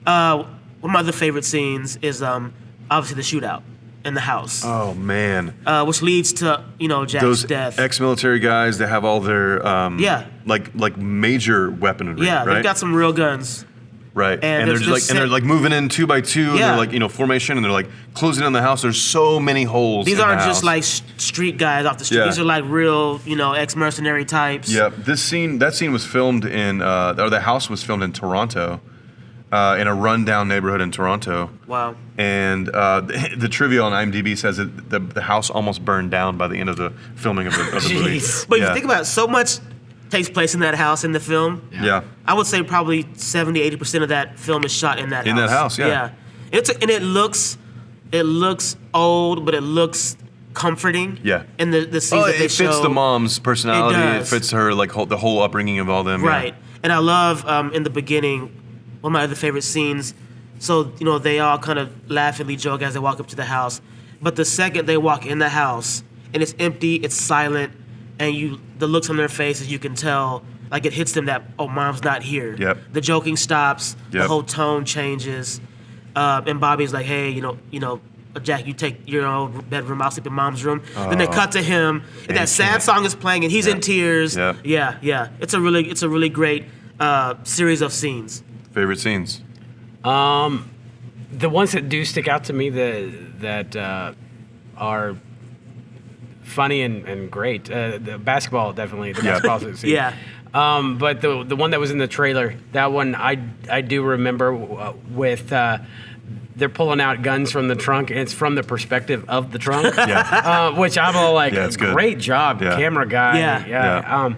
One of my other favorite scenes is obviously the shootout in the house, Oh man. which leads to Jack's Those death. ex-military guys that have all their Yeah. like major weaponry. Yeah, right? they've got some real guns. Right, And and they're there's just like this they're set- like moving in 2 by 2. And Yeah. they're like formation, and they're like closing in the house. There's so many holes. These in the aren't house. just like street guys off the street. Yeah. These are like real, ex-mercenary types. Yep. That scene was filmed in, or the house was filmed in Toronto, in a rundown neighborhood in Toronto. Wow. And the trivia on IMDb says that the house almost burned down by the end of the filming of the movie. Jeez. But if Yeah. you think about it, so much takes place in that house in the film. Yeah. I would say probably 70-80% of that film is shot in that house. In that house, yeah. And it looks old, but it looks comforting. Yeah. And the scenes Oh, that they it fits show. the mom's personality. It does. fits her the whole upbringing of all them. Right. And I love in the beginning, one of my other favorite scenes. So, they all kind of laughingly joke as they walk up to the house. But the second they walk in the house and it's empty, it's silent, and the looks on their faces, you can tell, like it hits them that, oh, mom's not here. Yep. The joking stops, the Yep. whole tone changes. And Bobby's like, hey, Jack, you take your own bedroom, I'll sleep in mom's room. Then they cut to him, and that sad song is playing, and he's in tears. Yep. Yeah. It's a really great series of scenes. Favorite scenes. The ones that do stick out to me that are funny and great. The basketball, definitely. The basketball scene. Yeah. But the one that was in the trailer, that one I do remember with they're pulling out guns from the trunk, and it's from the perspective of the trunk. Yeah. Which I'm all like, Yeah, it's good. great job, Yeah. camera guy. Yeah.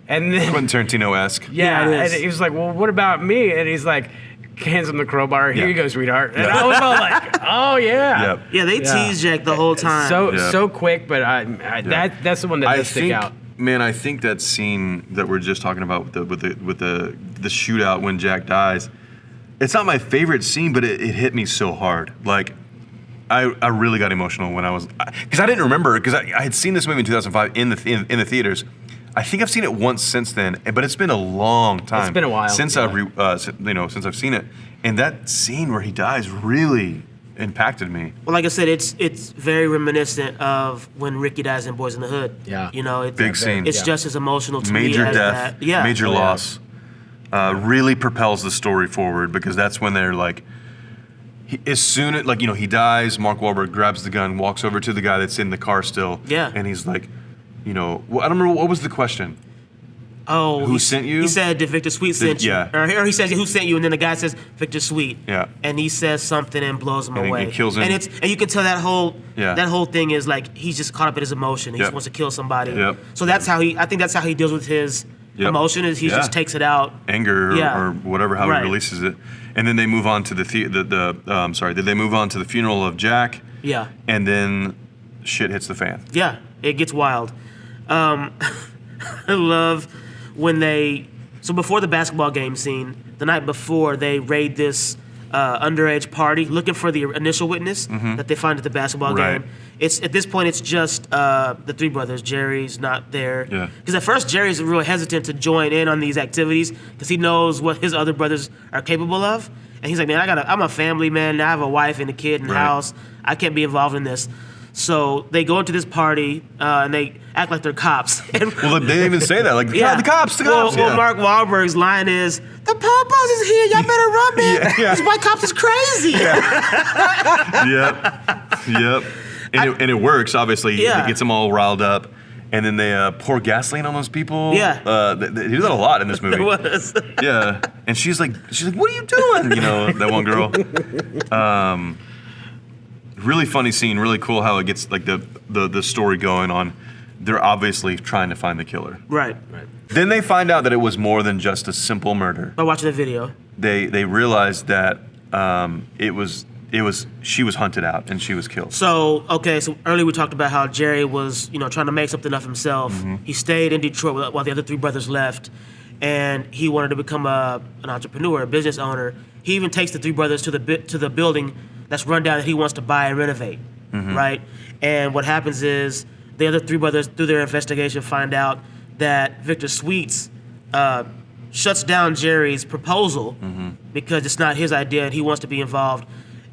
And then Quentin Tarantino-esque. yeah, Yeah, it is. and he was like, well, what about me? And he's like, hands him the crowbar. Here Yeah. you go, sweetheart. And I was all like, oh yeah. Yep. Yeah, they tease Jack the whole time. Yeah. So quick, but that's the one that does stick out. Man, I think that scene that we're just talking about with the shootout when Jack dies, it's not my favorite scene, but it hit me so hard. Like, I really got emotional when because I didn't remember, because I had seen this movie in 2005 in the theaters. I think I've seen it once since then, but it's been a long time. It's been a while, since since I've seen it, and that scene where he dies really impacted me. Well, like I said, it's very reminiscent of when Ricky dies in Boys in the Hood. Yeah. It's Big scene. It's Yeah. just as emotional to me Major as death, that. Yeah. major Oh, yeah. loss, really propels the story forward, because that's when they're like, as soon as he dies, Mark Wahlberg grabs the gun, walks over to the guy that's in the car still, Yeah. and he's like, I don't remember what was the question. Oh, Who sent you? He said, "Did Victor Sweet sent you?" yeah. Or he says, "Who sent you?" And then the guy says, "Victor Sweet." Yeah. And he says something and blows him And he away. kills him. And you can tell that whole thing is like he's just caught up in his emotion. He Yep. just wants to kill somebody. Yep. So I think that's how he deals with his Yep. emotion. Is he Yeah. just takes it out. Anger Yeah. or whatever, how Right. he releases it, and then they move on to they move on to the funeral of Jack, Yeah. and then shit hits the fan. Yeah, it gets wild. I love when so before the basketball game scene, the night before, they raid this underage party looking for the initial witness that they find at the basketball Right. game. At this point, it's just the three brothers. Jerry's not there. Yeah. Because at first, Jerry's real hesitant to join in on these activities because he knows what his other brothers are capable of. And he's like, man, I'm a family man. I have a wife and a kid and a house. I can't be involved in this. So they go into this party and they act like they're cops. And Well, they didn't even say that. Like, the cops. Well, Mark Wahlberg's line is, the Popos is here. Y'all better run, man. These white cops is crazy. Yep. And it works, obviously. Yeah. It gets them all riled up. And then they pour gasoline on those people. Yeah. They do that a lot in this movie. It was. Yeah. And she's like, what are you doing? You know, that one girl. Really funny scene. Really cool how it gets like the story going on. They're obviously trying to find the killer. Right. Then they find out that it was more than just a simple murder. By watching the video. They realized that she was hunted out and she was killed. So earlier we talked about how Jerry was, trying to make something of himself. Mm-hmm. He stayed in Detroit while the other three brothers left, and he wanted to become an entrepreneur, a business owner. He even takes the three brothers to the building that's run down that he wants to buy and renovate, right? And what happens is the other three brothers, through their investigation, find out that Victor Sweets shuts down Jerry's proposal because it's not his idea and he wants to be involved.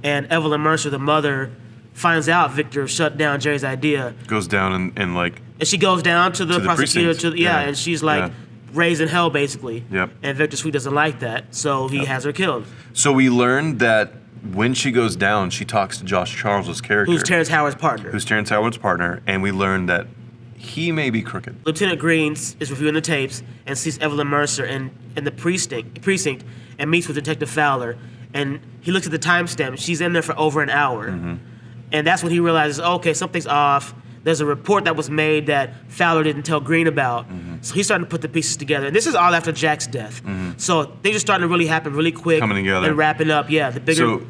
And Evelyn Mercer, the mother, finds out Victor shut down Jerry's idea. Goes down and like... And she goes down to the prosecutor, precinct. and she's like raised in hell, basically. Yep. And Victor Sweet doesn't like that, so he has her killed. So we learned that when she goes down, she talks to Josh Charles' character. Who's Terrence Howard's partner. And we learned that he may be crooked. Lieutenant Green is reviewing the tapes and sees Evelyn Mercer in the precinct and meets with Detective Fowler. And he looks at the timestamp. She's in there for over an hour. And that's when he realizes, okay, something's off. There's a report that was made that Fowler didn't tell Green about. So he's starting to put the pieces together. And this is all after Jack's death. So they're just starting to really happen really quick. Coming together. And wrapping up. Yeah, the bigger... So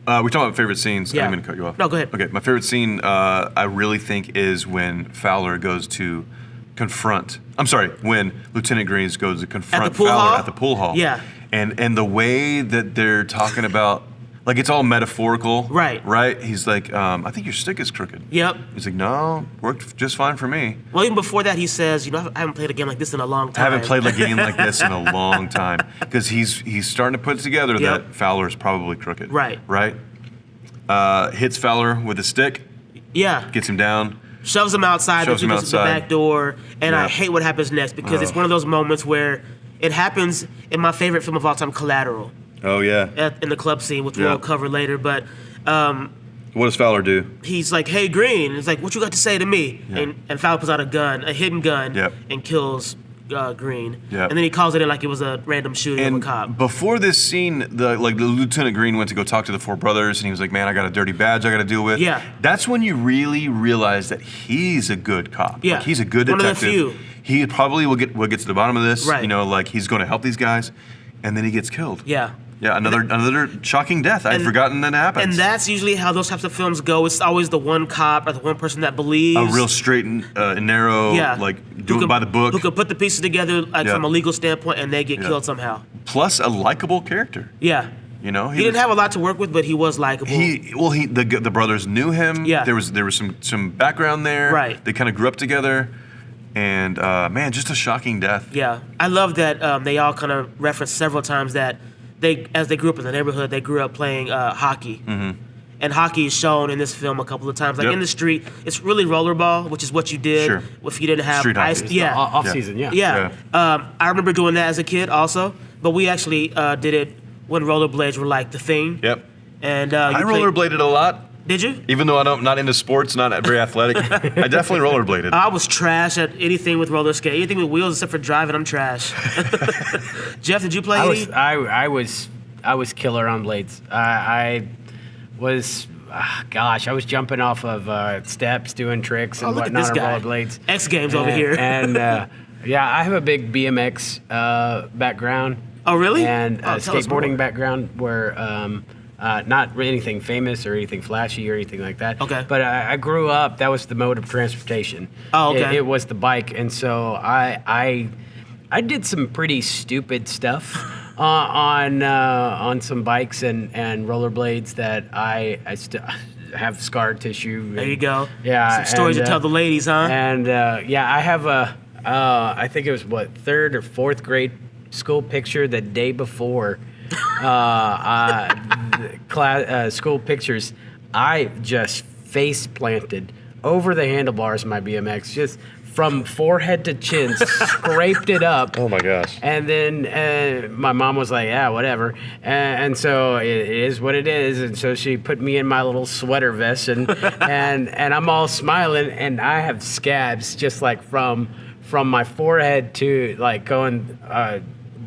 we're talking about favorite scenes. Yeah. I didn't mean to cut you off. No, go ahead. Okay, my favorite scene I really think is when Fowler goes to confront... I'm sorry, when Lieutenant Green goes to confront Fowler at the pool hall. Yeah. And the way that they're talking about, like it's all metaphorical. Right. He's like, I think your stick is crooked. Yep. He's like, no, worked just fine for me. Well, even before that, he says, I haven't played a game like this in a long time. I haven't played a game like this in a long time. Because he's starting to put together that Fowler is probably crooked. Right. Hits Fowler with a stick. Yeah. Gets him down. Shoves him outside. Shoves him the outside. back door. And I hate what happens next because it's one of those moments where it happens in my favorite film of all time, Collateral. Oh, yeah. In the club scene, which we'll cover later. But what does Fowler do? he's like, hey, Green. And he's like, what you got to say to me? Yeah. And Fowler pulls out a hidden gun, and kills Green. Yep. And then he calls it in like it was a random shooting of a And cop. before this scene, the Lieutenant Green went to go talk to the four brothers, and he was like, man, I got a dirty badge I got to deal with. Yeah. That's when you really realize that he's a good cop. Yeah. Like, he's a good One of the detective. few. He probably will get to the bottom of this. Right. Like he's going to help these guys, and then he gets killed. Yeah. Yeah, another shocking death. I'd forgotten that happens. And that's usually how those types of films go. It's always the one cop or the one person that believes. a real straight and narrow, do it by the book. Who could put the pieces together from a legal standpoint and they get killed somehow. Plus a likable character. Yeah. You know, he didn't have a lot to work with, but he was likable. The brothers knew him. Yeah. There was some background there. Right. They kind of grew up together, and man, just a shocking death. Yeah, I love that they all kind of referenced several times that as they grew up in the neighborhood, they grew up playing hockey. And hockey is shown in this film a couple of times. Like in the street, it's really rollerball, which is what you did if you didn't have Street ice. hockey. Yeah, Off season, yeah. Yeah. I remember doing that as a kid also, but we actually did it when rollerblades were like the thing. Yep. And I rollerbladed a lot. Did you? Even though I'm not into sports, not very athletic, I definitely rollerbladed. I was trash at anything with roller skate. Anything with wheels except for driving, I'm trash. Jeff, did you play any? I was killer on blades. I was jumping off of steps, doing tricks and look at whatnot this on guy. rollerblades. X Games over here. And I have a big BMX background. Oh, really? And tell us more. skateboarding background where not really anything famous or anything flashy or anything like that. Okay. But I grew up, that was the mode of transportation. Oh, okay. It was the bike. And so I did some pretty stupid stuff on some bikes and rollerblades that I still have scar tissue. There you go. Yeah. Some stories to tell the ladies, huh? And I have I think it was third or fourth grade school picture the day before school pictures, I just face planted over the handlebars of my BMX, just from forehead to chin, scraped it up. Oh my gosh. And then my mom was like, yeah, whatever. And so it is what it is. And so she put me in my little sweater vest and I'm all smiling, and I have scabs just like from my forehead to like going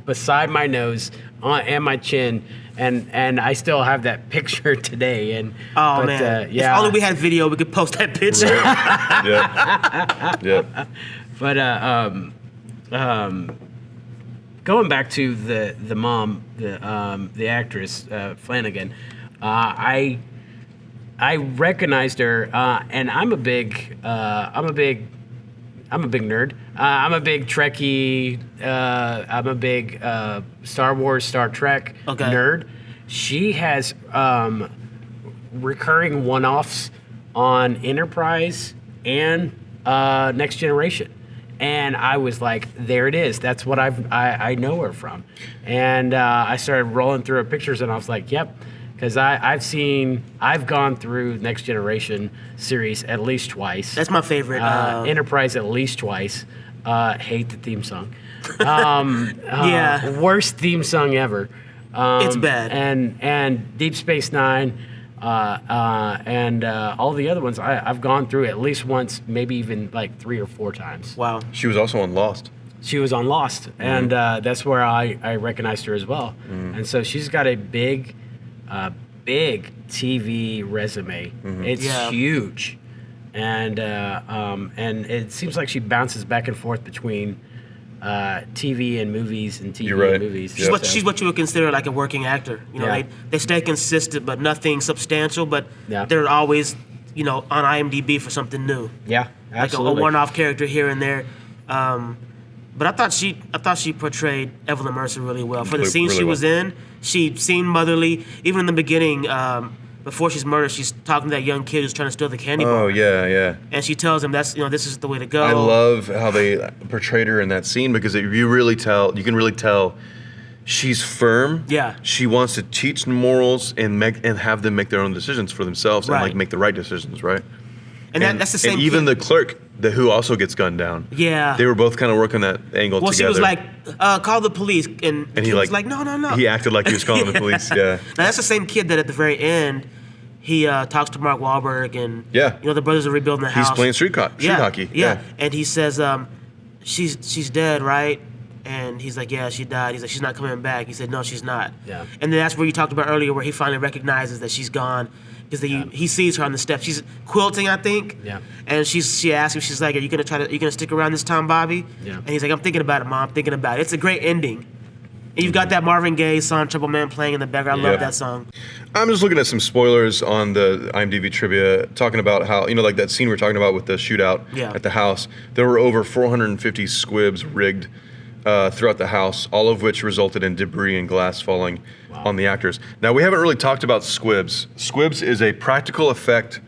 beside my nose and my chin. And I still have that picture today. And man, yeah. If only we had video, we could post that picture. Yeah. But going back to the mom, the actress Flanagan, I recognized her, and I'm a big nerd. I'm a big Trekkie. I'm a big Star Wars, Star Trek nerd. She has recurring one-offs on Enterprise and Next Generation, and I was like, "There it is. That's what I know her from." And I started rolling through her pictures, and I was like, "Yep." Because I've gone through Next Generation series at least twice. That's my favorite. Enterprise at least twice. Hate the theme song. Yeah. Worst theme song ever. It's bad. And Deep Space Nine, and all the other ones I've gone through at least once, maybe even like 3 or 4 times. Wow. She was also on Lost. She was on Lost, and that's where I recognized her as well. And so she's got a big TV resume. It's huge, and it seems like she bounces back and forth between TV and movies and TV and movies. She's what you would consider like a working actor. You know, they stay consistent, but nothing substantial. But they're always, on IMDb for something new. Yeah, absolutely. Like a one-off character here and there. But I thought she portrayed Evelyn Mercer really well. For the scene she was in, she seemed motherly. Even in the beginning, before she's murdered, she's talking to that young kid who's trying to steal the candy bar. Oh yeah. And she tells him this is the way to go. I love how they portrayed her in that scene because you can really tell she's firm. Yeah. She wants to teach morals and have them make their own decisions for themselves and make the right decisions, right? And that's the same. And even kid. the clerk, who also gets gunned down. Yeah. They were both kind of working that angle well, together. she was like, call the police. And he was like, no. He acted like he was calling the police, yeah. Now, that's the same kid that at the very end, he talks to Mark Wahlberg and, the brothers are rebuilding the house. He's playing street hockey. Yeah. And he says, she's dead, right? And he's like, yeah, she died. He's like, she's not coming back. He said, no, she's not. Yeah. And then that's where you talked about earlier where he finally recognizes that she's gone. Because he sees her on the steps. She's quilting, I think. Yeah. And she asks him, she's like, are you gonna stick around this time, Bobby? Yeah. And he's like, I'm thinking about it, Mom. I'm thinking about it. It's a great ending. And you've got that Marvin Gaye song, Trouble Man, playing in the background. I love that song. I'm just looking at some spoilers on the IMDb trivia, talking about how, like that scene we were talking about with the shootout at the house. There were over 450 squibs rigged throughout the house, all of which resulted in debris and glass falling on the actors. Now, we haven't really talked about squibs. Squibs is a practical effect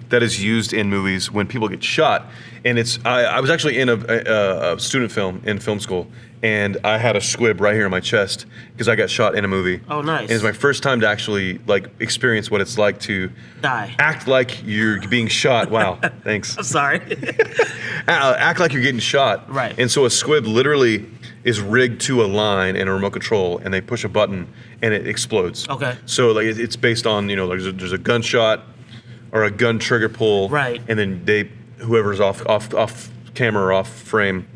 that is used in movies when people get shot. And I was actually in a student film in film school, and I had a squib right here in my chest because I got shot in a movie. Oh, nice. And it's my first time to actually experience what it's like to die. Act like you're being shot. Wow, thanks. I'm sorry. Act like you're getting shot. Right. And so a squib literally is rigged to a line in a remote control, and they push a button and it explodes. Okay. So it's based on there's a gunshot or a gun trigger pull. Right. And then whoever's off camera or off frame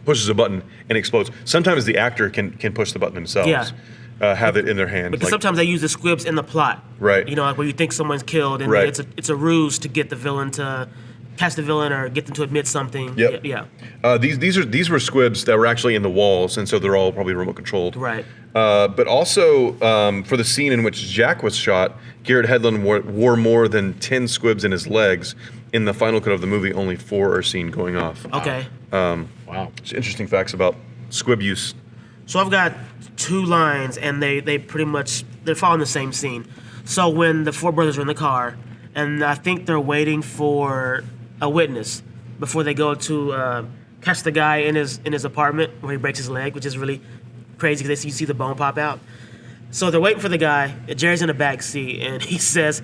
pushes a button and explodes. Sometimes the actor can push the button themselves. Yeah. Have it in their hand. Because sometimes they use the squibs in the plot. Right. Like where you think someone's killed, and it's a ruse to get the villain to catch the villain or get them to admit something. Yep. Yeah. These were squibs that were actually in the walls, and so they're all probably remote controlled. Right. But also for the scene in which Jack was shot, Garrett Hedlund wore more than 10 squibs in his legs. In the final cut of the movie, only 4 are seen going off. Okay. Wow. It's interesting facts about squib use. So I've got 2 lines, and they pretty much they're following the same scene. So when the 4 brothers are in the car, and I think they're waiting for a witness before they go to catch the guy in his apartment where he breaks his leg, which is really crazy because you see the bone pop out. So they're waiting for the guy. Jerry's in the back seat, and he says,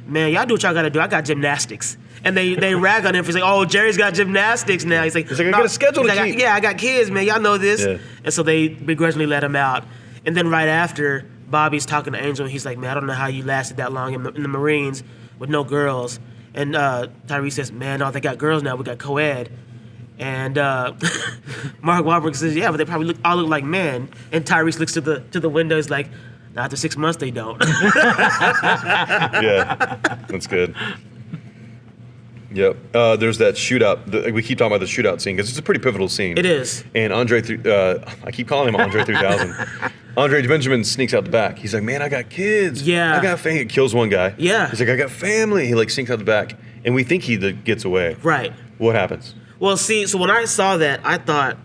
"Man, y'all do what y'all gotta do. I got gymnastics." And they rag on him for saying, "Oh, Jerry's got gymnastics now." He's like, I got a schedule to keep. Yeah, I got kids, man. Y'all know this. Yeah. And so they begrudgingly let him out. And then right after, Bobby's talking to Angel, and he's like, "Man, I don't know how you lasted that long in the Marines with no girls." And Tyrese says, "Man, no, they got girls now. We got co-ed." And Mark Wahlberg says, "Yeah, but they probably all look like men." And Tyrese looks to the window. He's like, "After 6 months, they don't." Yeah, that's good. Yep. There's that shootout. We keep talking about the shootout scene because it's a pretty pivotal scene. It is. And I keep calling him Andre 3000. Andre Benjamin sneaks out the back. He's like, "Man, I got kids. Yeah. I got family." He kills one guy. Yeah. He's like, "I got family." He like sneaks out the back, and we think he gets away. Right. What happens? Well, see, so when I saw that, I thought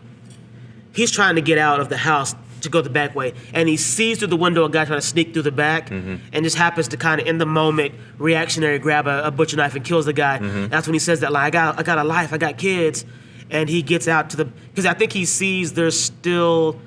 he's trying to get out of the house to go the back way, and he sees through the window a guy trying to sneak through the back, and just happens to kind of, in the moment, reactionary grab a butcher knife and kills the guy. That's when he says that line, I got a life, I got kids, and he gets out to because I think he sees there's still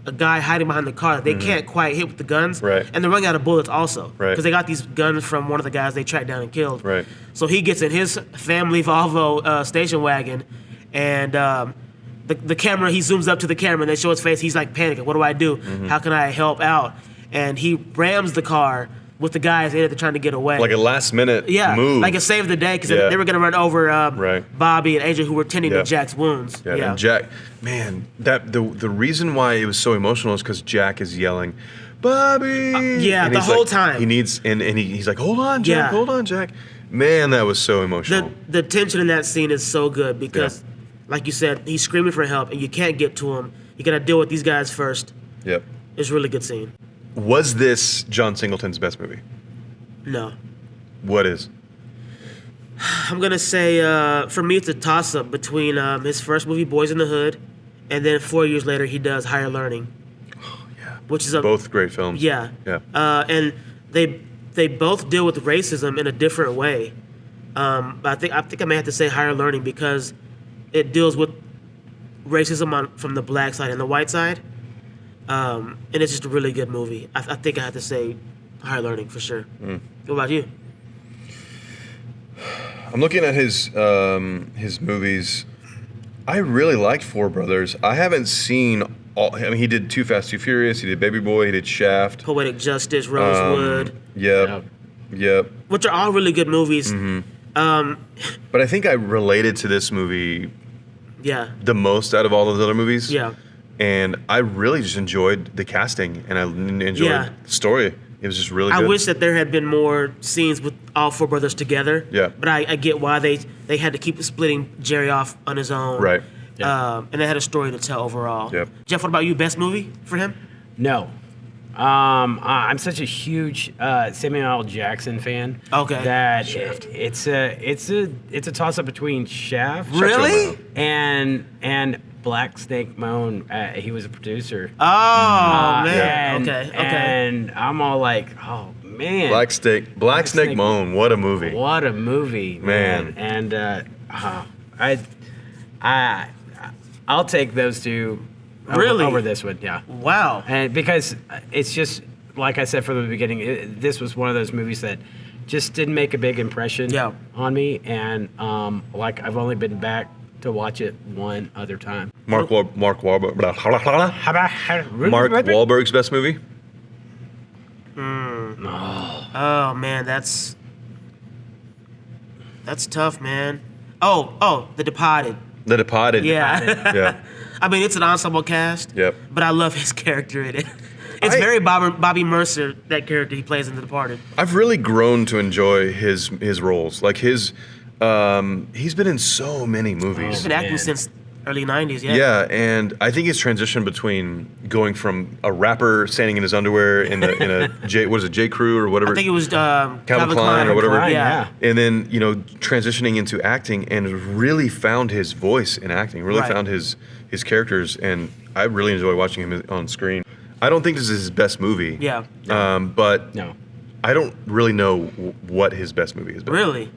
a guy hiding behind the car that they can't quite hit with the guns, Right. and they're running out of bullets also, Right. because they got these guns from one of the guys they tracked down and killed. Right. So he gets in his family Volvo station wagon, and the camera, he zooms up to the camera and they show his face. He's like panicking. What do I do? How can I help out? And he rams the car with the guys in it. They're trying to get away. Like a last minute move. Like a save the day because Yeah. they were going to run over Right. Bobby and Angel, who were tending Yeah. to Jack's wounds. Yeah, and Jack, man, that the reason why it was so emotional is because Jack is yelling, "Bobby!" yeah, And the he's whole like- time. He needs, and he's like, "Hold on, Jack, Yeah. hold on, Jack." Man, that was so emotional. The tension in that scene is so good because, like you said, he's screaming for help and you can't get to him. You got to deal with these guys first. Yep. It's a really good scene. Was this John Singleton's best movie? No. What is? I'm going to say, for me, it's a toss-up between his first movie, Boys in the Hood, and then 4 years later, he does Higher Learning. Yeah. Which is Both great films. Yeah. Yeah. And they both deal with racism in a different way. I think I may have to say Higher Learning because it deals with racism from the black side and the white side. And it's just a really good movie. I think I have to say Higher Learning for sure. What about you? I'm looking at his movies. I really liked Four Brothers. I haven't seen all. I mean, he did Too Fast, Too Furious. He did Baby Boy. He did Shaft. Poetic Justice, Rosewood, Yep. which are all really good movies. But I think I related to this movie Yeah. the most out of all those other movies. Yeah. And I really just enjoyed the casting and I enjoyed Yeah. the story. It was just really good. I wish that there had been more scenes with all four brothers together. Yeah. But I get why they had to keep splitting Jerry off on his own. Right. And they had a story to tell overall. Yep. Jeff, what about you? Best movie for him? No. I'm such a huge Samuel L. Jackson fan. Okay. That it's a toss up between Shaft. Really? And Black Snake Moan. He was a producer. Oh man. Okay. And I'm all like, oh man. Black Snake Moan. What a movie. What a movie, Man. And I'll take those two. Really? Over this one, yeah. Wow. And because it's just like I said from the beginning, this was one of those movies that just didn't make a big impression on me, and like I've only been back to watch it one other time. Mark Wahlberg. Mark Wahlberg's best movie? Oh man, that's tough, man. Oh, The Departed. The Departed. Yeah. Yeah. I mean, it's an ensemble cast. Yep. But I love his character in it. It's very Bobby Mercer, that character he plays in The Departed. I've really grown to enjoy his roles. Like he's been in so many movies. He's been acting since early 90s, yeah. Yeah, and I think his transition between going from a rapper standing in his underwear in a J. Crew or whatever. I think it was Calvin Klein or whatever. Klein, yeah. And then, transitioning into acting and really found his voice in acting, really found his characters, and I really enjoy watching him on screen. I don't think this is his best movie. Yeah. But No. I don't really know what his best movie has been. Really?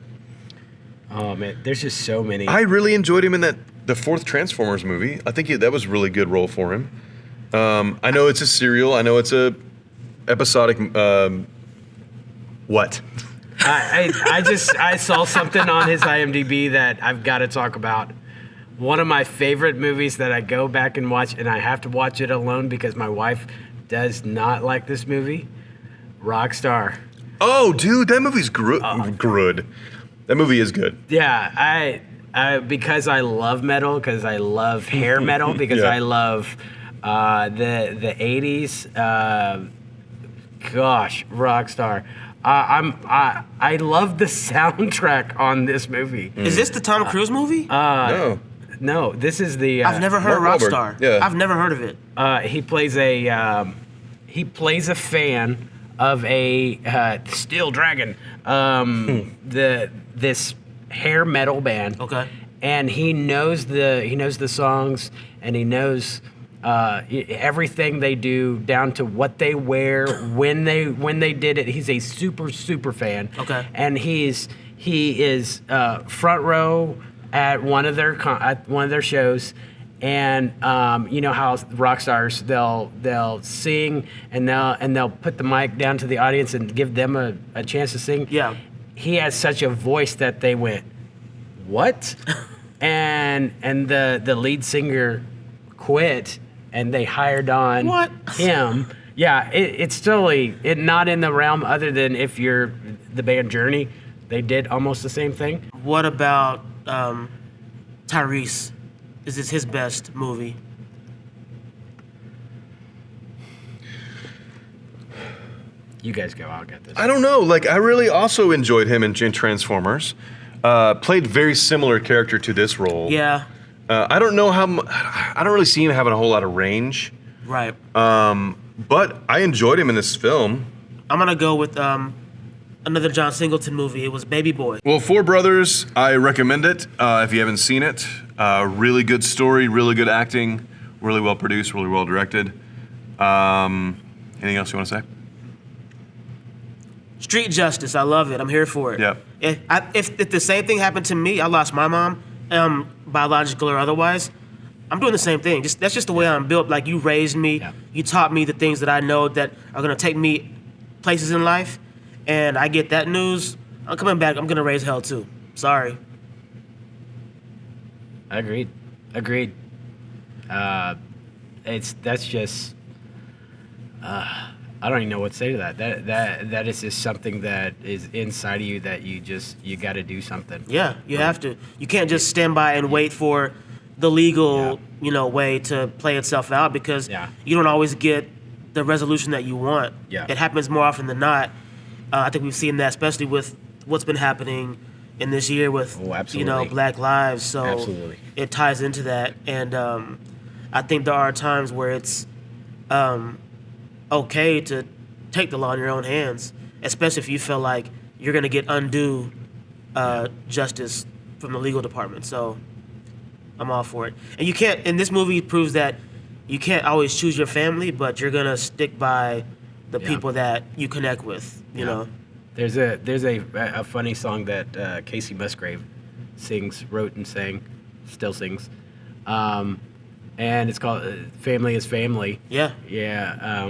Oh man, there's just so many. I really enjoyed him in the fourth Transformers movie. I think that was a really good role for him. I know it's a serial. I know it's a episodic. What? I saw something on his IMDb that I've got to talk about. One of my favorite movies that I go back and watch, and I have to watch it alone because my wife does not like this movie, Rockstar. Oh, dude, that movie's good. That movie is good. Yeah, I because I love metal, because I love hair metal, because Yeah. I love the 80s. Gosh, Rockstar. I love the soundtrack on this movie. Is this the Tom Cruise movie? No. No, this is the. I've never heard of Mark Wahlberg. Rockstar. Yeah. I've never heard of it. He plays a fan of a Steel Dragon, this hair metal band. Okay. And he knows the songs, and he knows everything they do down to what they wear, when they did it. He's a super fan. Okay. And he is front row at one of their shows. And you know how rock stars, they'll sing and they'll put the mic down to the audience and give them a chance to sing. Yeah. He has such a voice that they went, what? and the lead singer quit, and they hired on What? him. Yeah, it's totally not in the realm other than if you're the band Journey. They did almost the same thing. What about Tyrese? Is this his best movie? You guys go. I'll get this. I don't know. Like, I really also enjoyed him in Transformers. Played very similar character to this role. Yeah. I don't know I don't really see him having a whole lot of range. Right. But I enjoyed him in this film. I'm gonna go with another John Singleton movie. It was Baby Boy. Well, Four Brothers, I recommend it if you haven't seen it. Really good story, really good acting, really well produced, really well directed. Anything else you want to say? Street Justice. I love it. I'm here for it. Yeah. If the same thing happened to me, I lost my mom, biological or otherwise, I'm doing the same thing. That's just the way I'm built. Like, you raised me. Yeah. You taught me the things that I know that are gonna take me places in life, and I get that news. I'm coming back. I'm gonna raise hell too. Sorry. Agreed. That's just. I don't even know what to say to that. That is just something that is inside of you that you got to do something. Yeah, you have to. You can't just stand by and wait for the legal, way to play itself out, because you don't always get the resolution that you want. Yeah. It happens more often than not. I think we've seen that, especially with what's been happening in this year with, Black Lives. So Absolutely. it ties into that. And I think there are times where it's okay to take the law in your own hands, especially if you feel like you're going to get undue justice from the legal department. So I'm all for it. And you can't, and this movie proves that you can't always choose your family, but you're going to stick by the people that you connect with, you know. There's a funny song that Casey Musgrave wrote and sang, still sings. And it's called "Family is Family." Yeah. Yeah.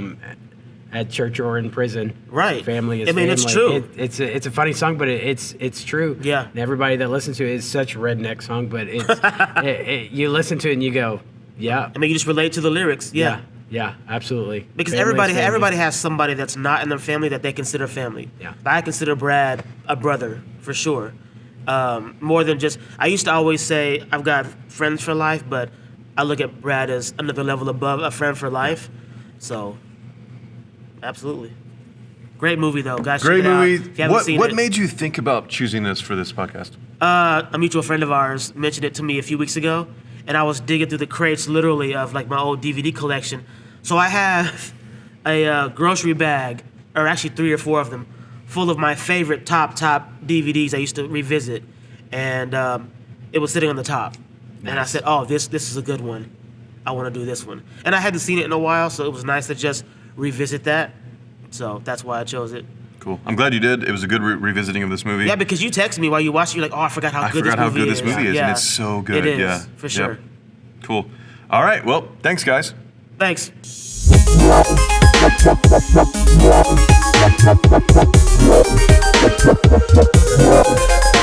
At church or in prison. Right. Family is I mean, family. it's true. It's a funny song, but it's true. Yeah. And everybody that listens to it is such a redneck song, but it's you listen to it and you go, yeah. I mean, you just relate to the lyrics. Yeah. Yeah, absolutely. Because Family is family. everybody has somebody that's not in their family that they consider family. Yeah. I consider Brad a brother for sure. More than just, I used to always say I've got friends for life, but I look at Brad as another level above a friend for life. So, absolutely. Great movie though, guys. Great check it out movie. if you haven't seen What it. made you think about choosing this for this podcast? A mutual friend of ours mentioned it to me a few weeks ago, and I was digging through the crates literally of like my old DVD collection. So I have a grocery bag, or actually 3 or 4 of them, full of my favorite top DVDs I used to revisit, and it was sitting on the top. Nice. And I said, "Oh, this is a good one. I want to do this one." And I hadn't seen it in a while, so it was nice to just revisit that. So that's why I chose it. Cool. I'm glad you did. It was a good revisiting of this movie. Yeah, because you texted me while you watched it. You're like, "Oh, I forgot how good this movie is." And Yeah. it's so good. It is, yeah. for sure. Yep. Cool. All right. Well, thanks, guys. Thanks. Wow.